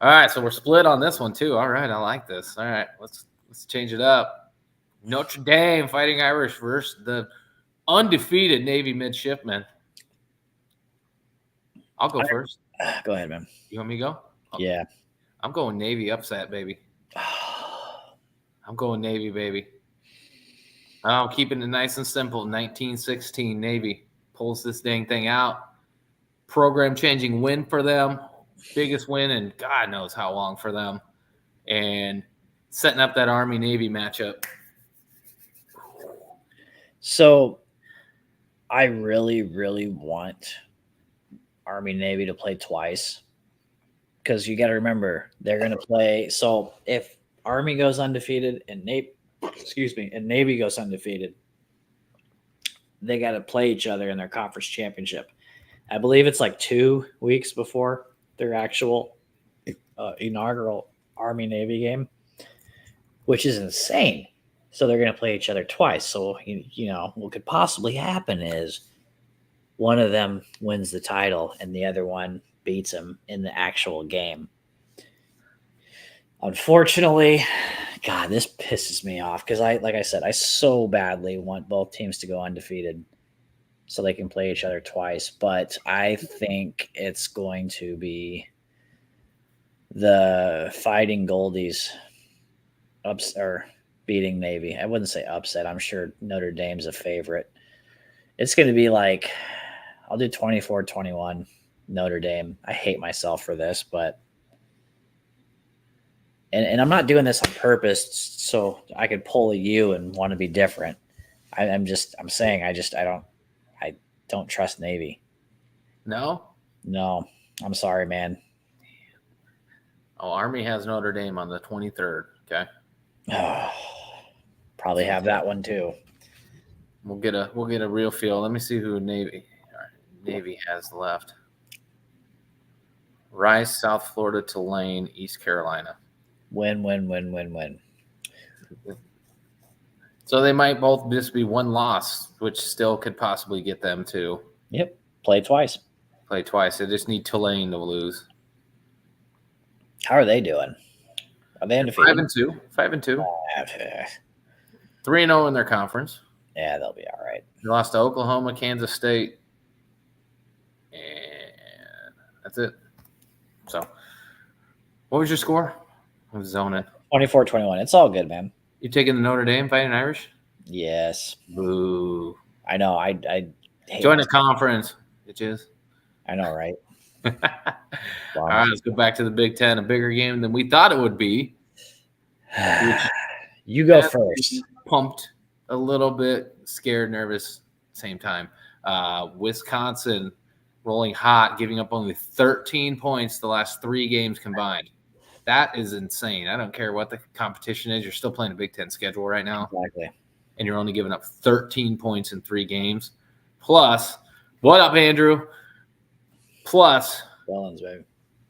All right, so we're split on this one too. All right, I like this. All right, let's change it up. Notre Dame Fighting Irish versus the undefeated Navy midshipmen. I'll go first. Go ahead, man. You want me to go? Yeah. I'm going Navy upset, baby. I'm going Navy, baby. I'm keeping it nice and simple. 1916 Navy pulls this dang thing out. Program-changing win for them. Biggest win in God knows how long for them. And setting up that Army-Navy matchup. So I really, really want Army-Navy to play twice. Because you got to remember, they're going to play. So if Army goes undefeated and Navy goes undefeated, they got to play each other in their conference championship. I believe it's like 2 weeks before their actual inaugural Army-Navy game, which is insane. So they're going to play each other twice. So, what could possibly happen is one of them wins the title and the other one beats them in the actual game. Unfortunately, God, this pisses me off because like I said, I so badly want both teams to go undefeated so they can play each other twice. But I think it's going to be the Fighting Goldies beating Navy. I wouldn't say upset. I'm sure Notre Dame's a favorite. It's going to be like, I'll do 24-21 Notre Dame. I hate myself for this, but and I'm not doing this on purpose so I could pull a U and want to be different. I'm saying I don't trust Navy. No, I'm sorry, man. Oh, Army has Notre Dame on the 23rd. Okay. Probably have that one too. We'll get a real feel. Let me see who Navy has left. Rice, South Florida, Tulane, East Carolina. Win. So they might both just be one loss, which still could possibly get them to play twice. They just need Tulane to lose. How are they doing? Are they undefeated? 5-2. 3-0 in their conference. Yeah, they'll be all right. They lost to Oklahoma, Kansas State, and that's it. So, what was your score? I was zoning. 24-21. It's all good, man. You taking the Notre Dame Fighting Irish? Yes. Boo. I know. I hate join the conference, bitches. I know, right? All right, let's go back to the Big Ten. A bigger game than we thought it would be. You go first. Pumped a little bit, scared, nervous, same time. Wisconsin rolling hot, giving up only 13 points the last 3 games combined. That is insane. I don't care what the competition is. You're still playing a Big Ten schedule right now. Exactly. And you're only giving up 13 points in 3 games. Plus, what up, Andrew? Plus, Bellins, baby.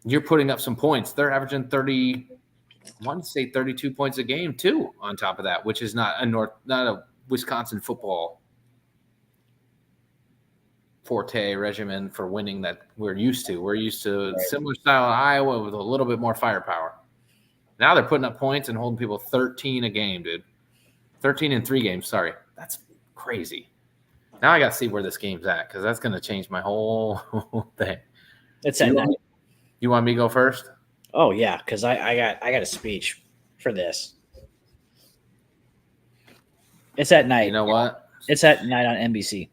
You're putting up some points. They're averaging 32 points a game too. On top of that, which is not a Wisconsin football forte regimen for winning that we're used to. We're used to a similar style of Iowa with a little bit more firepower. Now they're putting up points and holding people 13 a game, dude. 13 in 3 games. Sorry, that's crazy. Now I got to see where this game's at because that's going to change my whole thing. It's at night. You want me to go first? Oh yeah, because I got a speech for this. It's at night. You know what? It's at night on NBC.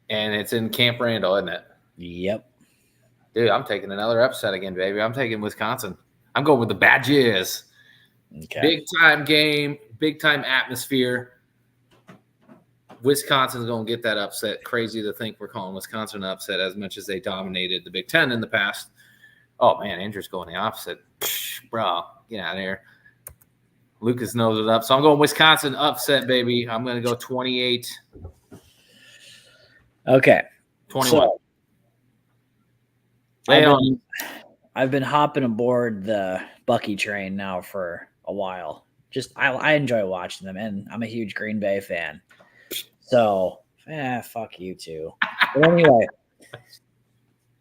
And it's in Camp Randall, isn't it? Yep. Dude, I'm taking another upset again, baby. I'm taking Wisconsin. I'm going with the Badgers. Okay. Big time game, big time atmosphere. Wisconsin's going to get that upset. Crazy to think we're calling Wisconsin an upset as much as they dominated the Big Ten in the past. Oh, man, Andrew's going the opposite. Psh, bro, get out of here. Lucas knows it up. So I'm going Wisconsin upset, baby. I'm going to go 28. Okay. 21. So, I've been hopping aboard the Bucky train now for a while. Just I enjoy watching them, and I'm a huge Green Bay fan. So, fuck you too. But anyway,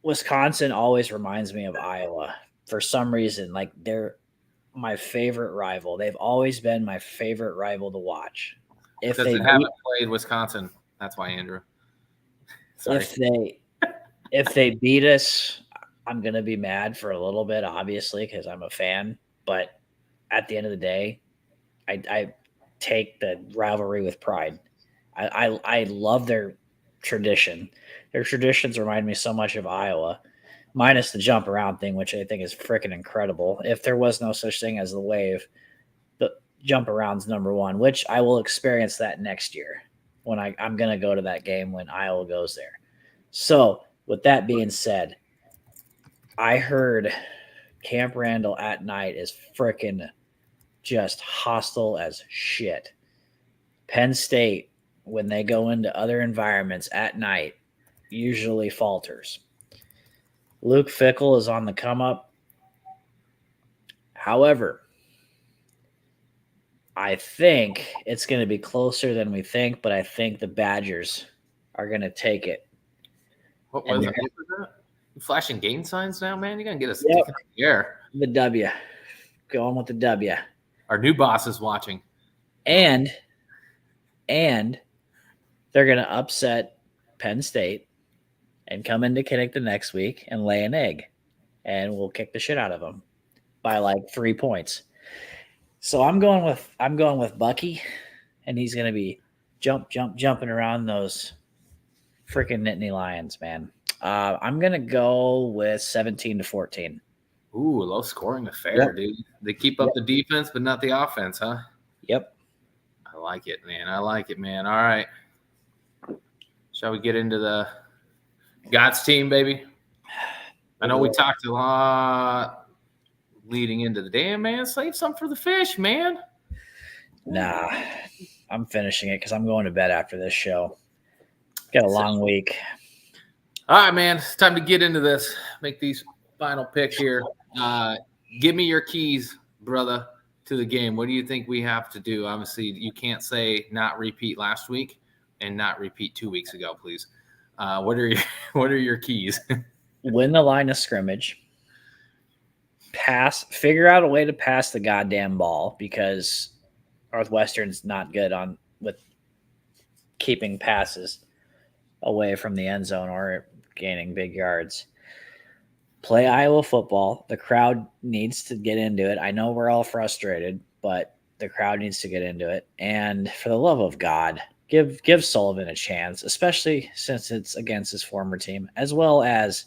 Wisconsin always reminds me of Iowa for some reason. Like they're my favorite rival. They've always been my favorite rival to watch. If they haven't played Wisconsin, that's why, Andrew. Sorry. If they beat us, I'm gonna be mad for a little bit, obviously, because I'm a fan. But at the end of the day, I take the rivalry with pride. I love their tradition. Their traditions remind me so much of Iowa, minus the jump around thing, which I think is freaking incredible. If there was no such thing as the wave, the jump around's number one, which I will experience that next year when I'm going to go to that game when Iowa goes there. So with that being said, I heard Camp Randall at night is freaking just hostile as shit. Penn State, when they go into other environments at night, usually falters. Luke Fickell is on the come up. However, I think it's going to be closer than we think, but I think the Badgers are going to take it. What was it? You flashing game signs now, man? You're going to get us kicking in the air. The W. Going with the W. Our new boss is watching. And they're going to upset Penn State and come into Kinnick the next week and lay an egg. And we'll kick the shit out of them by like 3 points. So I'm going with Bucky, and he's going to be jumping around those freaking Nittany Lions, man. I'm going to go with 17-14. Ooh, low scoring affair, dude. They keep up the defense, but not the offense, huh? Yep. I like it, man. All right. Shall we get into the God's team, baby? I know we talked a lot leading into the damn, man. Save some for the fish, man. Nah, I'm finishing it because I'm going to bed after this show. Got a long week. All right, man. It's time to get into this. Make these final picks here. Give me your keys, brother, to the game. What do you think we have to do? Obviously, you can't say not repeat last week and not repeat 2 weeks ago, please. What are your keys? Win the line of scrimmage. Figure out a way to pass the goddamn ball because Northwestern's not good with keeping passes away from the end zone or gaining big yards. Play Iowa football. The crowd needs to get into it. I know we're all frustrated, but the crowd needs to get into it. And for the love of God, give Sullivan a chance, especially since it's against his former team, as well as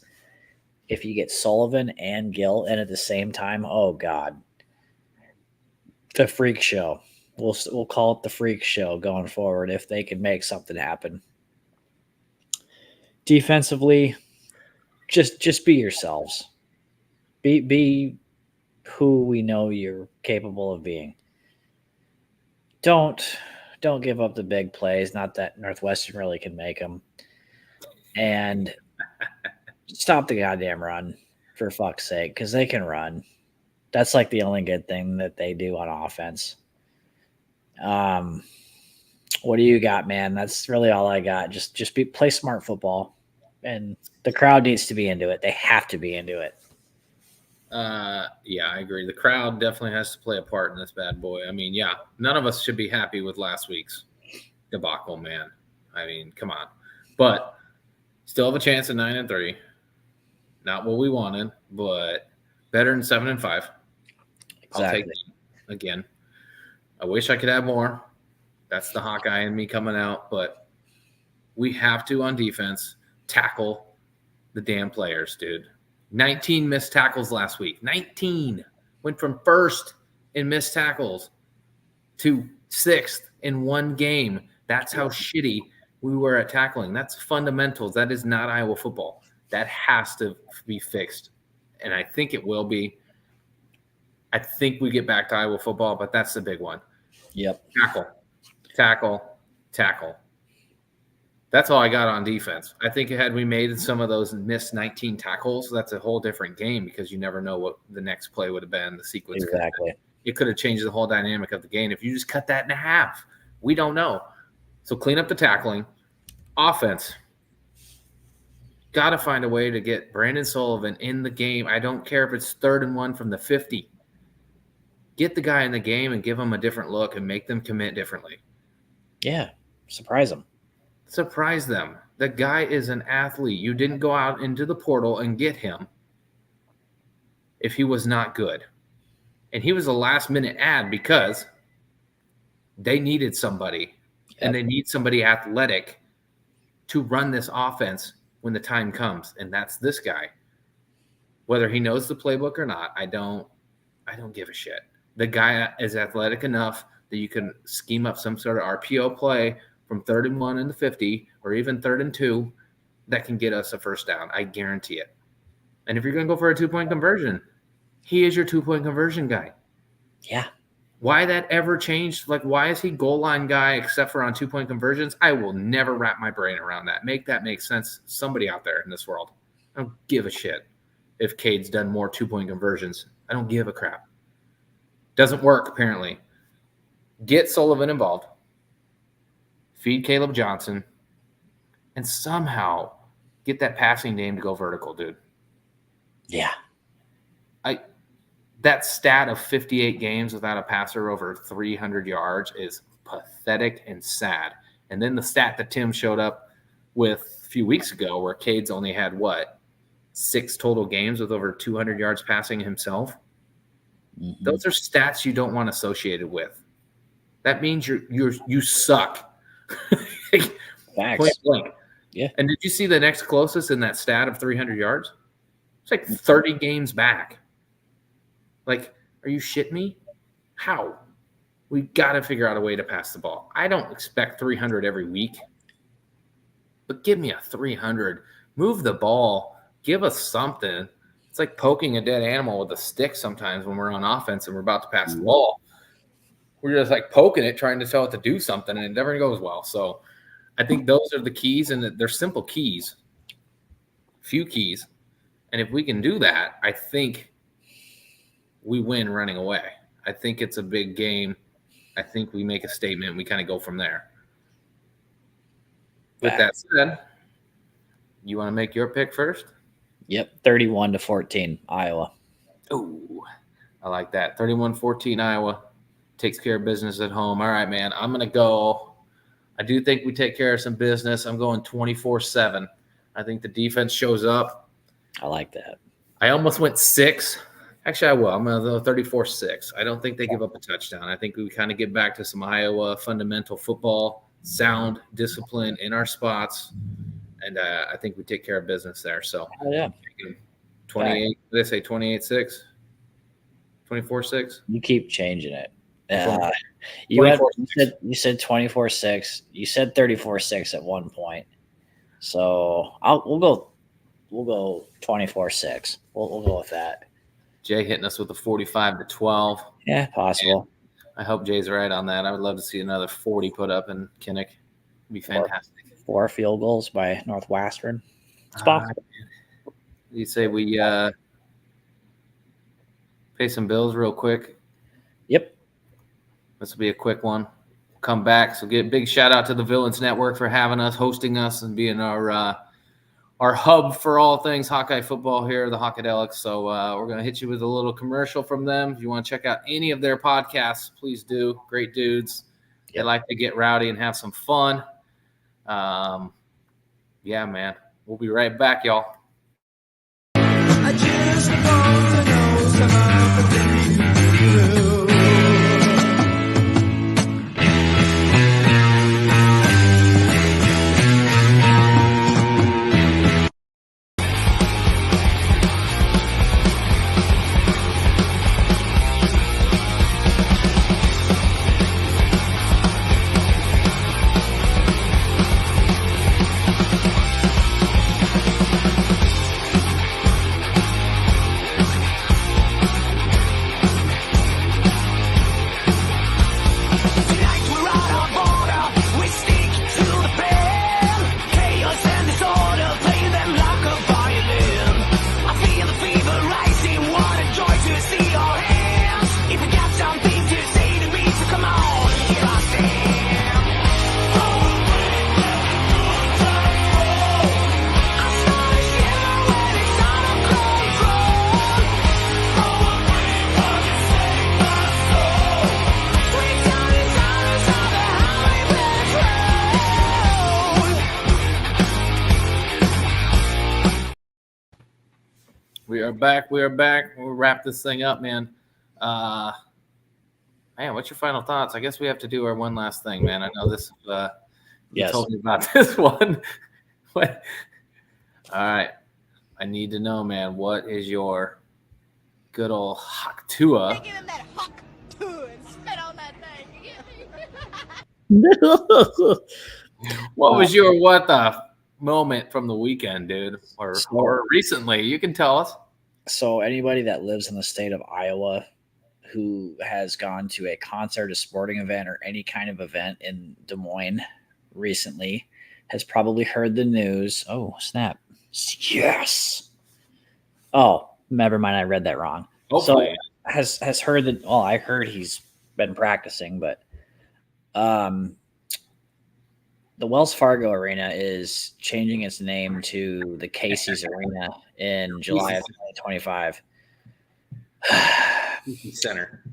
if you get Sullivan and Gill in at the same time. Oh God, the freak show. We'll call it the freak show going forward if they can make something happen. Defensively, just be yourselves. Be who we know you're capable of being. Don't give up the big plays. Not that Northwestern really can make them. And stop the goddamn run, for fuck's sake, because they can run. That's like the only good thing that they do on offense. What do you got, man? That's really all I got. Just play smart football, and the crowd needs to be into it. They have to be into it. Yeah, I agree. The crowd definitely has to play a part in this bad boy. I mean, yeah, none of us should be happy with last week's debacle, man. I mean, come on. But still have a chance at 9-3. Not what we wanted, but better than 7-5. Exactly. I'll take that again. I wish I could have more. That's the Hawkeye in me coming out, but we have to, on defense, tackle the damn players, dude. 19 missed tackles last week. 19. Went from first in missed tackles to sixth in one game. That's how shitty we were at tackling. That's fundamentals. That is not Iowa football. That has to be fixed, and I think it will be. I think we get back to Iowa football, but that's the big one. Yep. Tackle. That's all I got on defense. I think had we made some of those missed 19 tackles, that's a whole different game because you never know what the next play would have been, the sequence. Exactly. It could have changed the whole dynamic of the game if you just cut that in half. We don't know. So clean up the tackling. Offense. Got to find a way to get Brandon Sullivan in the game. I don't care if it's 3rd and 1 from the 50. Get the guy in the game and give him a different look and make them commit differently. Yeah. Surprise them. Surprise them. The guy is an athlete. You didn't go out into the portal and get him if he was not good. And he was a last-minute ad because they needed somebody, and they need somebody athletic to run this offense when the time comes, and that's this guy. Whether he knows the playbook or not, I don't give a shit. The guy is athletic enough that you can scheme up some sort of RPO play from 3rd and 1 in the 50 or even 3rd and 2 that can get us a first down. I guarantee it. And if you're going to go for a 2-point conversion, he is your 2-point conversion guy. Yeah. Why that ever changed? Like, why is he goal line guy except for on 2-point conversions? I will never wrap my brain around that. Make that make sense. Somebody out there in this world. I don't give a shit if Cade's done more 2-point conversions. I don't give a crap. Doesn't work, apparently. Get Sullivan involved. Feed Caleb Johnson. And somehow get that passing game to go vertical, dude. Yeah. That stat of 58 games without a passer over 300 yards is pathetic and sad. And then the stat that Tim showed up with a few weeks ago where Cade's only had, 6 total games with over 200 yards passing himself? Mm-hmm. Those are stats you don't want associated with. That means you suck. Point blank. Yeah. And did you see the next closest in that stat of 300 yards? It's like 30 games back. Like, are you shitting me? How? We got to figure out a way to pass the ball. I don't expect 300 every week, but give me a 300. Move the ball. Give us something. It's like poking a dead animal with a stick sometimes when we're on offense and we're about to pass the ball. We're just like poking it, trying to tell it to do something, and it never goes well. So I think those are the keys, and they're simple keys, few keys. And if we can do that, I think we win running away. I think it's a big game. I think we make a statement. We kind of go from there. With that said, you want to make your pick first? Yep, 31-14, Iowa. Oh, I like that. 31-14, Iowa takes care of business at home. All right, man, I'm going to go. I do think we take care of some business. I'm going 24-7. I think the defense shows up. I like that. I almost went 6. Actually, I will. I'm going to go 34-6. I don't think they give up a touchdown. I think we kind of get back to some Iowa fundamental football, sound discipline in our spots, and I think we take care of business there. So, 28. Did I say 28-6? 24-6? You keep changing it. You said 24-6. You said 34-6 at one point. So we'll go 24-6. We'll go with that. Jay hitting us with a 45-12. Yeah, possible. And I hope Jay's right on that. I would love to see another 40 put up in Kinnick. It'd be fantastic. 4 field goals by Northwestern. It's possible. You say we pay some bills real quick? Yep. This will be a quick one. Come back. So get a big shout out to the Villains Network for having us, hosting us, and being our hub for all things Hawkeye football here, the Hawkadelics. So we're going to hit you with a little commercial from them. If you want to check out any of their podcasts, please do. Great dudes. Yep. They like to get rowdy and have some fun. Yeah, man. We'll be right back, y'all. are back. We are back. We'll wrap this thing up, man. Man, what's your final thoughts? I guess we have to do our one last thing, man. I know this. You told me about this one. What? All right. I need to know, man. What is your good old Haktua? Give him that Hawk Tua and spit on that thing. What was your what the moment from the weekend, dude, or recently? You can tell us. So anybody that lives in the state of Iowa who has gone to a concert, a sporting event, or any kind of event in Des Moines recently has probably heard the news. Oh, snap. Yes. Oh, never mind. I read that wrong. Hopefully. So has heard that. Well, I heard he's been practicing, but the Wells Fargo Arena is changing its name to the Casey's Arena in July of 2025. Center.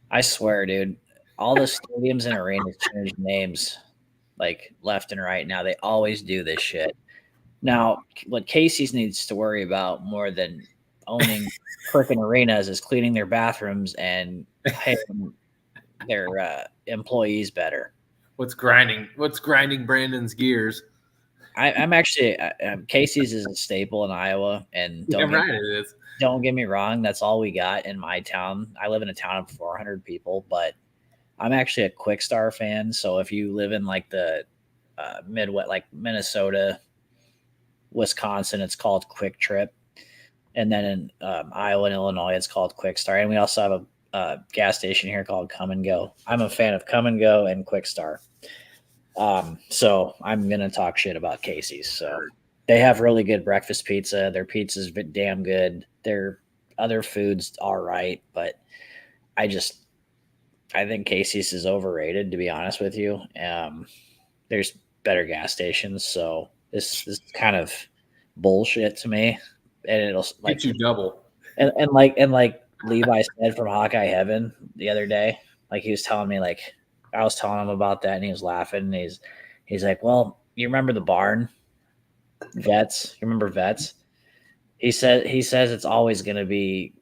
I swear, dude, all the stadiums and arenas changed names like left and right. Now they always do this shit. Now, what Casey's needs to worry about more than owning freaking arenas is cleaning their bathrooms and paying their employees better. What's grinding Brandon's gears? I'm actually Casey's is a staple in Iowa, and don't get me wrong, that's all we got in my town. I live in a town of 400 people, but I'm actually a Quick Star fan. So if you live in like the Midwest, like Minnesota, Wisconsin, it's called Quick Trip, and then in Iowa and Illinois, it's called Quick Star, and we also have a gas station here called Come and Go. I'm a fan of Come and Go and Quick Star. So I'm going to talk shit about Casey's. So they have really good breakfast pizza. Their pizza's damn good. Their other food's all right, but I think Casey's is overrated, to be honest with you. There's better gas stations. So this is kind of bullshit to me. And it'll like get you double. And like Levi said from Hawkeye Heaven the other day, like he was telling me, like I was telling him about that, and he was laughing. And he's like, "Well, you remember the barn, Vets? You remember Vets?" He says it's always going to be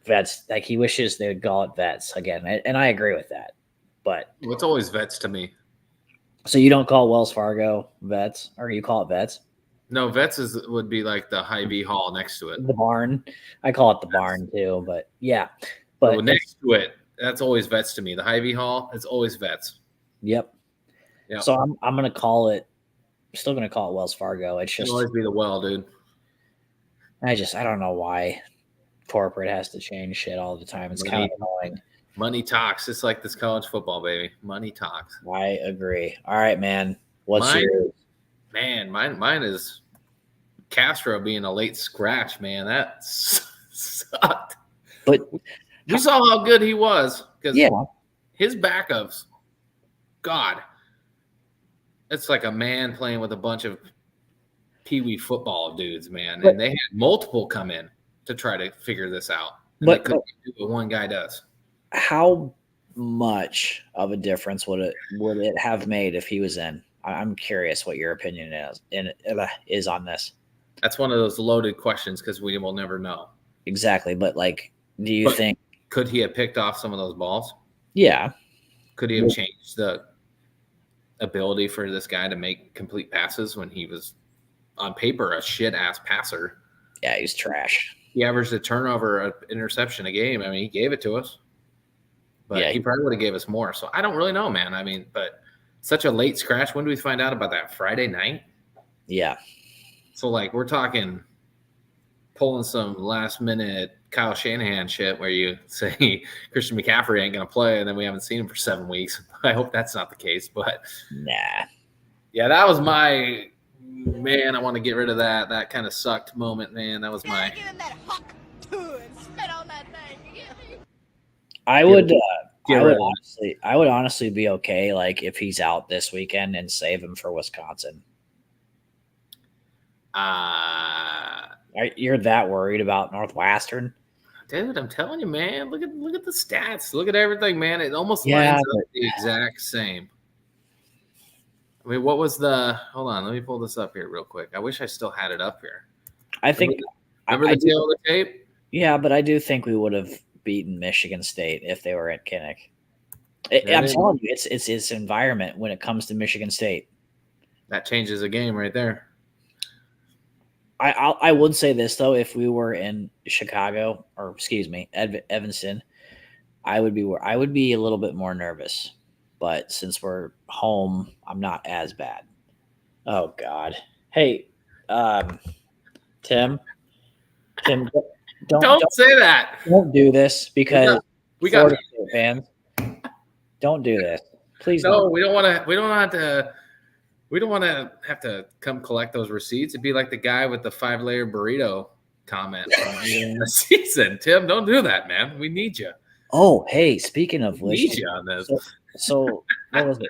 Vets. Like he wishes they would call it Vets again, and I agree with that. But it's always Vets to me. So you don't call Wells Fargo Vets, or you call it Vets? No, Vets would be like the Hy-Vee hall next to it. The barn. I call it the barn too, but yeah. But next to it, that's always Vets to me. The Hy-Vee hall, it's always Vets. Yep. So I'm gonna call it. Still gonna call it Wells Fargo. It's just it'll always be the well, dude. I don't know why corporate has to change shit all the time. It's kind of annoying. Money talks. It's like this college football, baby. Money talks. I agree. All right, man. What's yours? Man, mine is Castro being a late scratch, man. That sucked. But we saw how good he was because his backups, God, it's like a man playing with a bunch of peewee football dudes, man. And they had multiple come in to try to figure this out. And they couldn't do what one guy does. How much of a difference would it have made if he was in? I'm curious what your opinion is on this. That's one of those loaded questions because we will never know. Exactly. But like, do you think could he have picked off some of those balls? Yeah. Could he have changed the ability for this guy to make complete passes when he was on paper a shit ass passer? Yeah, he's trash. He averaged a turnover, an interception a game. I mean, he gave it to us, but he probably would have gave us more. So I don't really know, man. I mean, but such a late scratch. When do we find out about that? Friday night? Yeah. So like we're talking pulling some last minute Kyle Shanahan shit where you say Christian McCaffrey ain't going to play and then we haven't seen him for 7 weeks. I hope that's not the case, but nah. Yeah, that was my man. I want to get rid of that. That kind of sucked moment, man. That was my. Give him that Hawk Tua and spit on that thing. I would honestly be okay, like if he's out this weekend and save him for Wisconsin. You're that worried about Northwestern? Dude, I'm telling you, man. Look at the stats. Look at everything, man. It almost lines up the exact same. I mean, what was the? Hold on, let me pull this up here real quick. I wish I still had it up here. I think Remember the tail of the tape? Yeah, but I do think we would have beaten Michigan State if they were at Kinnick. I'm telling you, it's environment when it comes to Michigan State. That changes the game right there. I would say this though, if we were in Chicago or excuse me, Evanston, I would be a little bit more nervous. But since we're home, I'm not as bad. Oh God. Hey, Tim, don't say that. Don't do this because we got Florida State fans. Don't do this, please. No, we don't want to. We don't want to have to come collect those receipts. It'd be like the guy with the 5-layer burrito comment from the season. Tim, don't do that, man. We need you. Oh, hey, speaking of which, need you on this. So what was it?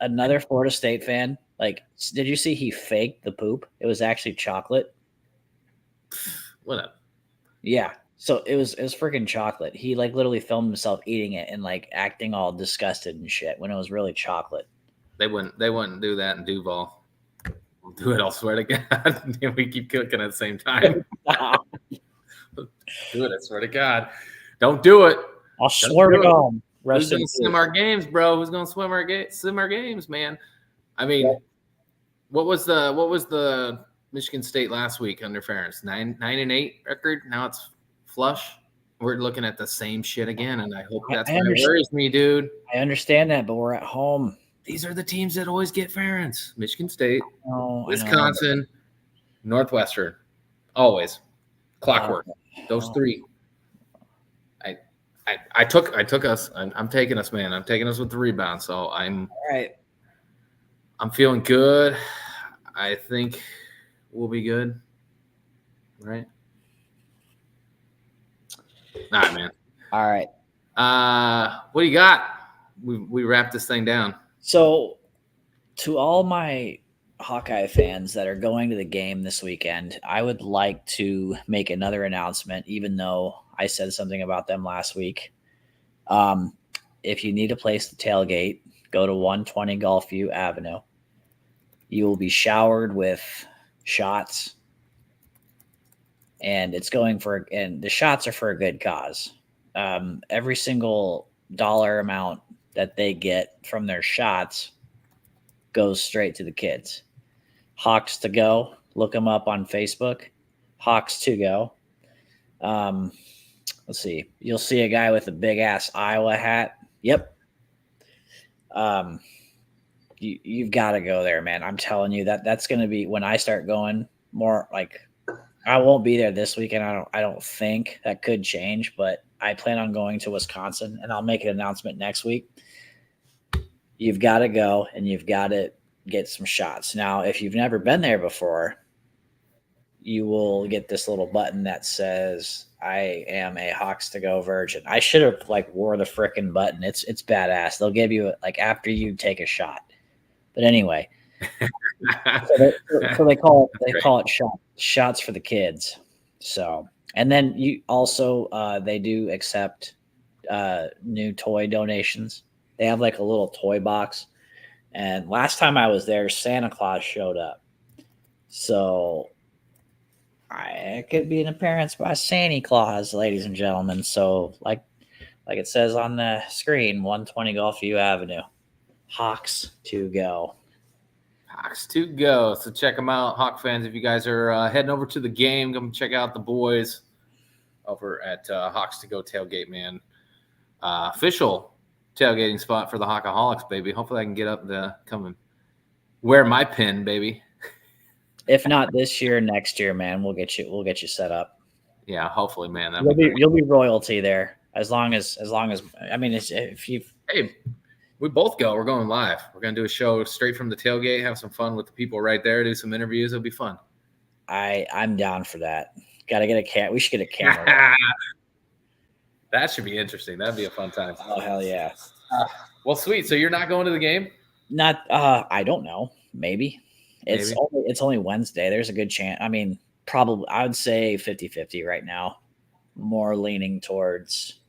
Another Florida State fan. Like, did you see he faked the poop? It was actually chocolate. What up? Yeah. So it was freaking chocolate. He like literally filmed himself eating it and like acting all disgusted and shit when it was really chocolate. They wouldn't do that in Duval. We'll do it, I'll swear to God. We keep cooking at the same time. Do it, I swear to God. Don't do it. I'll swear to God. Who's going to swim our games, bro? Who's going to swim our games, man? I mean, yeah. What was the Michigan State last week under Ferentz? 9-8 record. Now it's flush. We're looking at the same shit again, and I hope that's what worries me, dude. I understand that, but we're at home. These are the teams that always get Ferentz. Michigan State, Wisconsin, Northwestern, always clockwork. Those three. I took us. I'm taking us, man. I'm taking us with the rebound. So I'm all right. I'm feeling good. I think we'll be good. Right. All right, man. All right. What do you got? We wrap this thing down. So, to all my Hawkeye fans that are going to the game this weekend, I would like to make another announcement, even though I said something about them last week. If you need a place to tailgate, go to 120 Gulfview Avenue. You will be showered with shots, and the shots are for a good cause. Every single dollar amount that they get from their shots goes straight to the kids. Hawks to Go, look them up on Facebook. Hawks to Go. Let's see. You'll see a guy with a big ass Iowa hat. Yep. You've got to go there, man. I'm telling you that's going to be when I start going more. Like, I won't be there this weekend. I don't think. That could change, but I plan on going to Wisconsin, and I'll make an announcement next week. You've got to go, and you've got to get some shots. Now, if you've never been there before, you will get this little button that says, I am a Hawks to Go virgin. I should have wore the frickin' button. It's badass. They'll give you after you take a shot. But anyway, so they call it shots for the kids. So, and then you also they do accept new toy donations. They have a little toy box. And last time I was there, Santa Claus showed up. So it could be an appearance by Santa Claus, ladies and gentlemen. So like it says on the screen, 120 Gulfview Avenue. Hawks to Go. Hawks to Go. So check them out, Hawk fans. If you guys are heading over to the game, come check out the boys over at Hawks to Go Tailgate, man. Official tailgating spot for the Hawkaholics, baby. Hopefully I can get up to come and wear my pin, baby. If not this year, next year, man, we'll get you set up. Yeah, hopefully, man. You'll be royalty there as long as I mean, if you. Hey, we both go. We're going live. We're gonna do a show straight from the tailgate. Have some fun with the people right there. Do some interviews. It'll be fun. I'm down for that. Got to get a we should get a camera. That should be interesting. That'd be a fun time. Oh hell yeah. Well, sweet. So you're not going to the game? Not. I don't know. Maybe. It's only Wednesday. There's a good chance. I mean, probably I would say 50-50 right now. More leaning towards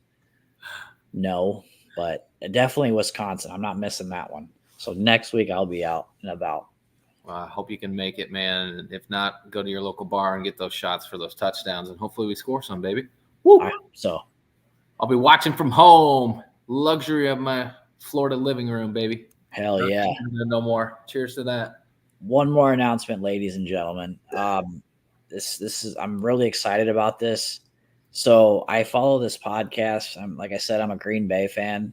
no, but definitely Wisconsin. I'm not missing that one. So next week I'll be out and about. I hope you can make it, man. And if not, go to your local bar and get those shots for those touchdowns, and hopefully we score some, baby. Woo! I hope so. I'll be watching from home. Luxury of my Florida living room, baby. Hell yeah. No more. Cheers to that. One more announcement, ladies and gentlemen. This is I'm really excited about this. So I follow this podcast. Like I said, I'm a Green Bay fan.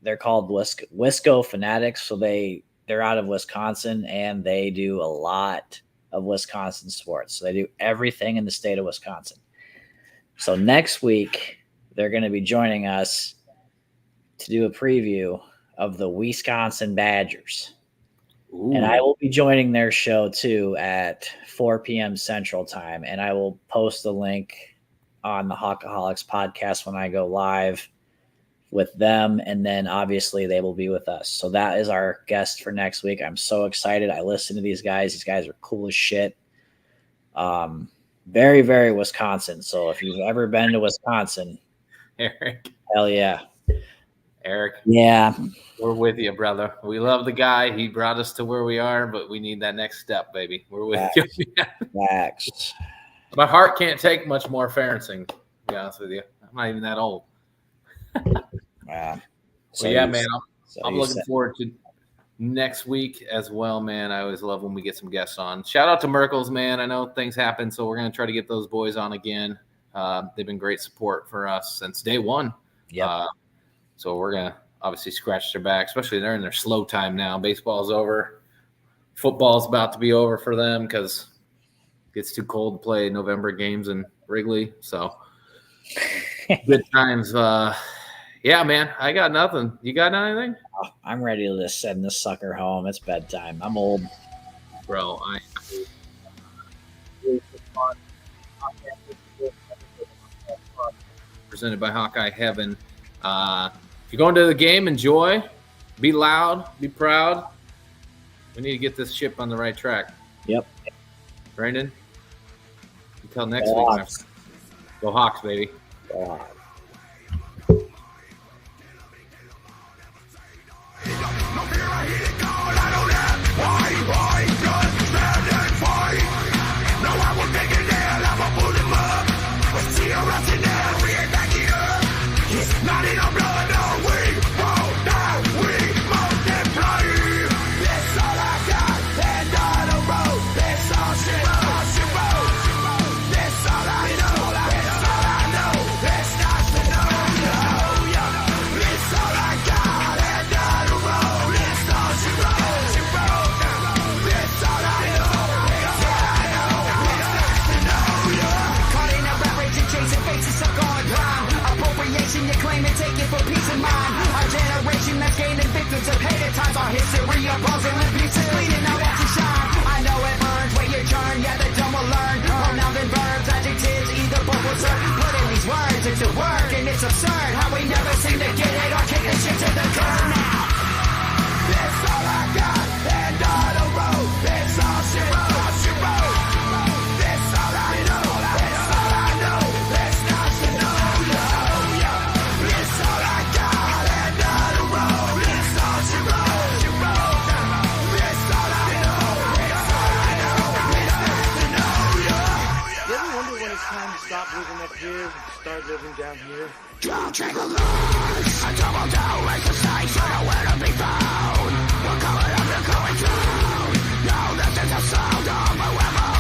They're called Wisco Fanatics. So they're out of Wisconsin, and they do a lot of Wisconsin sports. So they do everything in the state of Wisconsin. So next week, they're going to be joining us to do a preview of the Wisconsin Badgers. Ooh. And I will be joining their show too at 4 p.m. Central Time. And I will post the link on the Hawkaholics podcast when I go live with them. And then obviously they will be with us. So that is our guest for next week. I'm so excited. I listen to these guys. These guys are cool as shit. Very, very Wisconsin. So if you've ever been to Wisconsin, Eric. Hell yeah. Eric. Yeah. We're with you, brother. We love the guy. He brought us to where we are, but we need that next step, baby. We're with you. Facts. My heart can't take much more Ferencing, to be honest with you. I'm not even that old. Wow. So yeah, man, I'm looking forward to next week as well, man. I always love when we get some guests on. Shout out to Merkles, man. I know things happen, so we're going to try to get those boys on again. They've been great support for us since day one. Yeah. So we're going to obviously scratch their back, especially they're in their slow time now. Baseball's over. Football's about to be over for them because it gets too cold to play November games in Wrigley. So good times. Yeah, man, I got nothing. You got anything? I'm ready to just send this sucker home. It's bedtime. I'm old. Bro, presented by Hawkeye Heaven. If you're going to the game, enjoy. Be loud. Be proud. We need to get this ship on the right track. Yep. Brandon, until next week. Hawks. Go Hawks, baby. Go Hawks. Our history of balls and pieces bleeding out watch you shine. I know it burns where you turn, yeah, the dumb will learn. Pronouns and verbs, adjectives, either both will serve. Put in these words, it's a word, and it's absurd how we never seem to get it or kick this shit to the curb now. That's all I got, and on the road, that's all she wrote, she wrote. That's all I know, that's all I know, that's not to know, yo. That's all I got, and on the road, that's all she wrote. Stop living up here and start living down here. Don't drink alone. I double down like the sights, I know where to be found. We're coming up, they're going down. Now this is the sound of my weapon.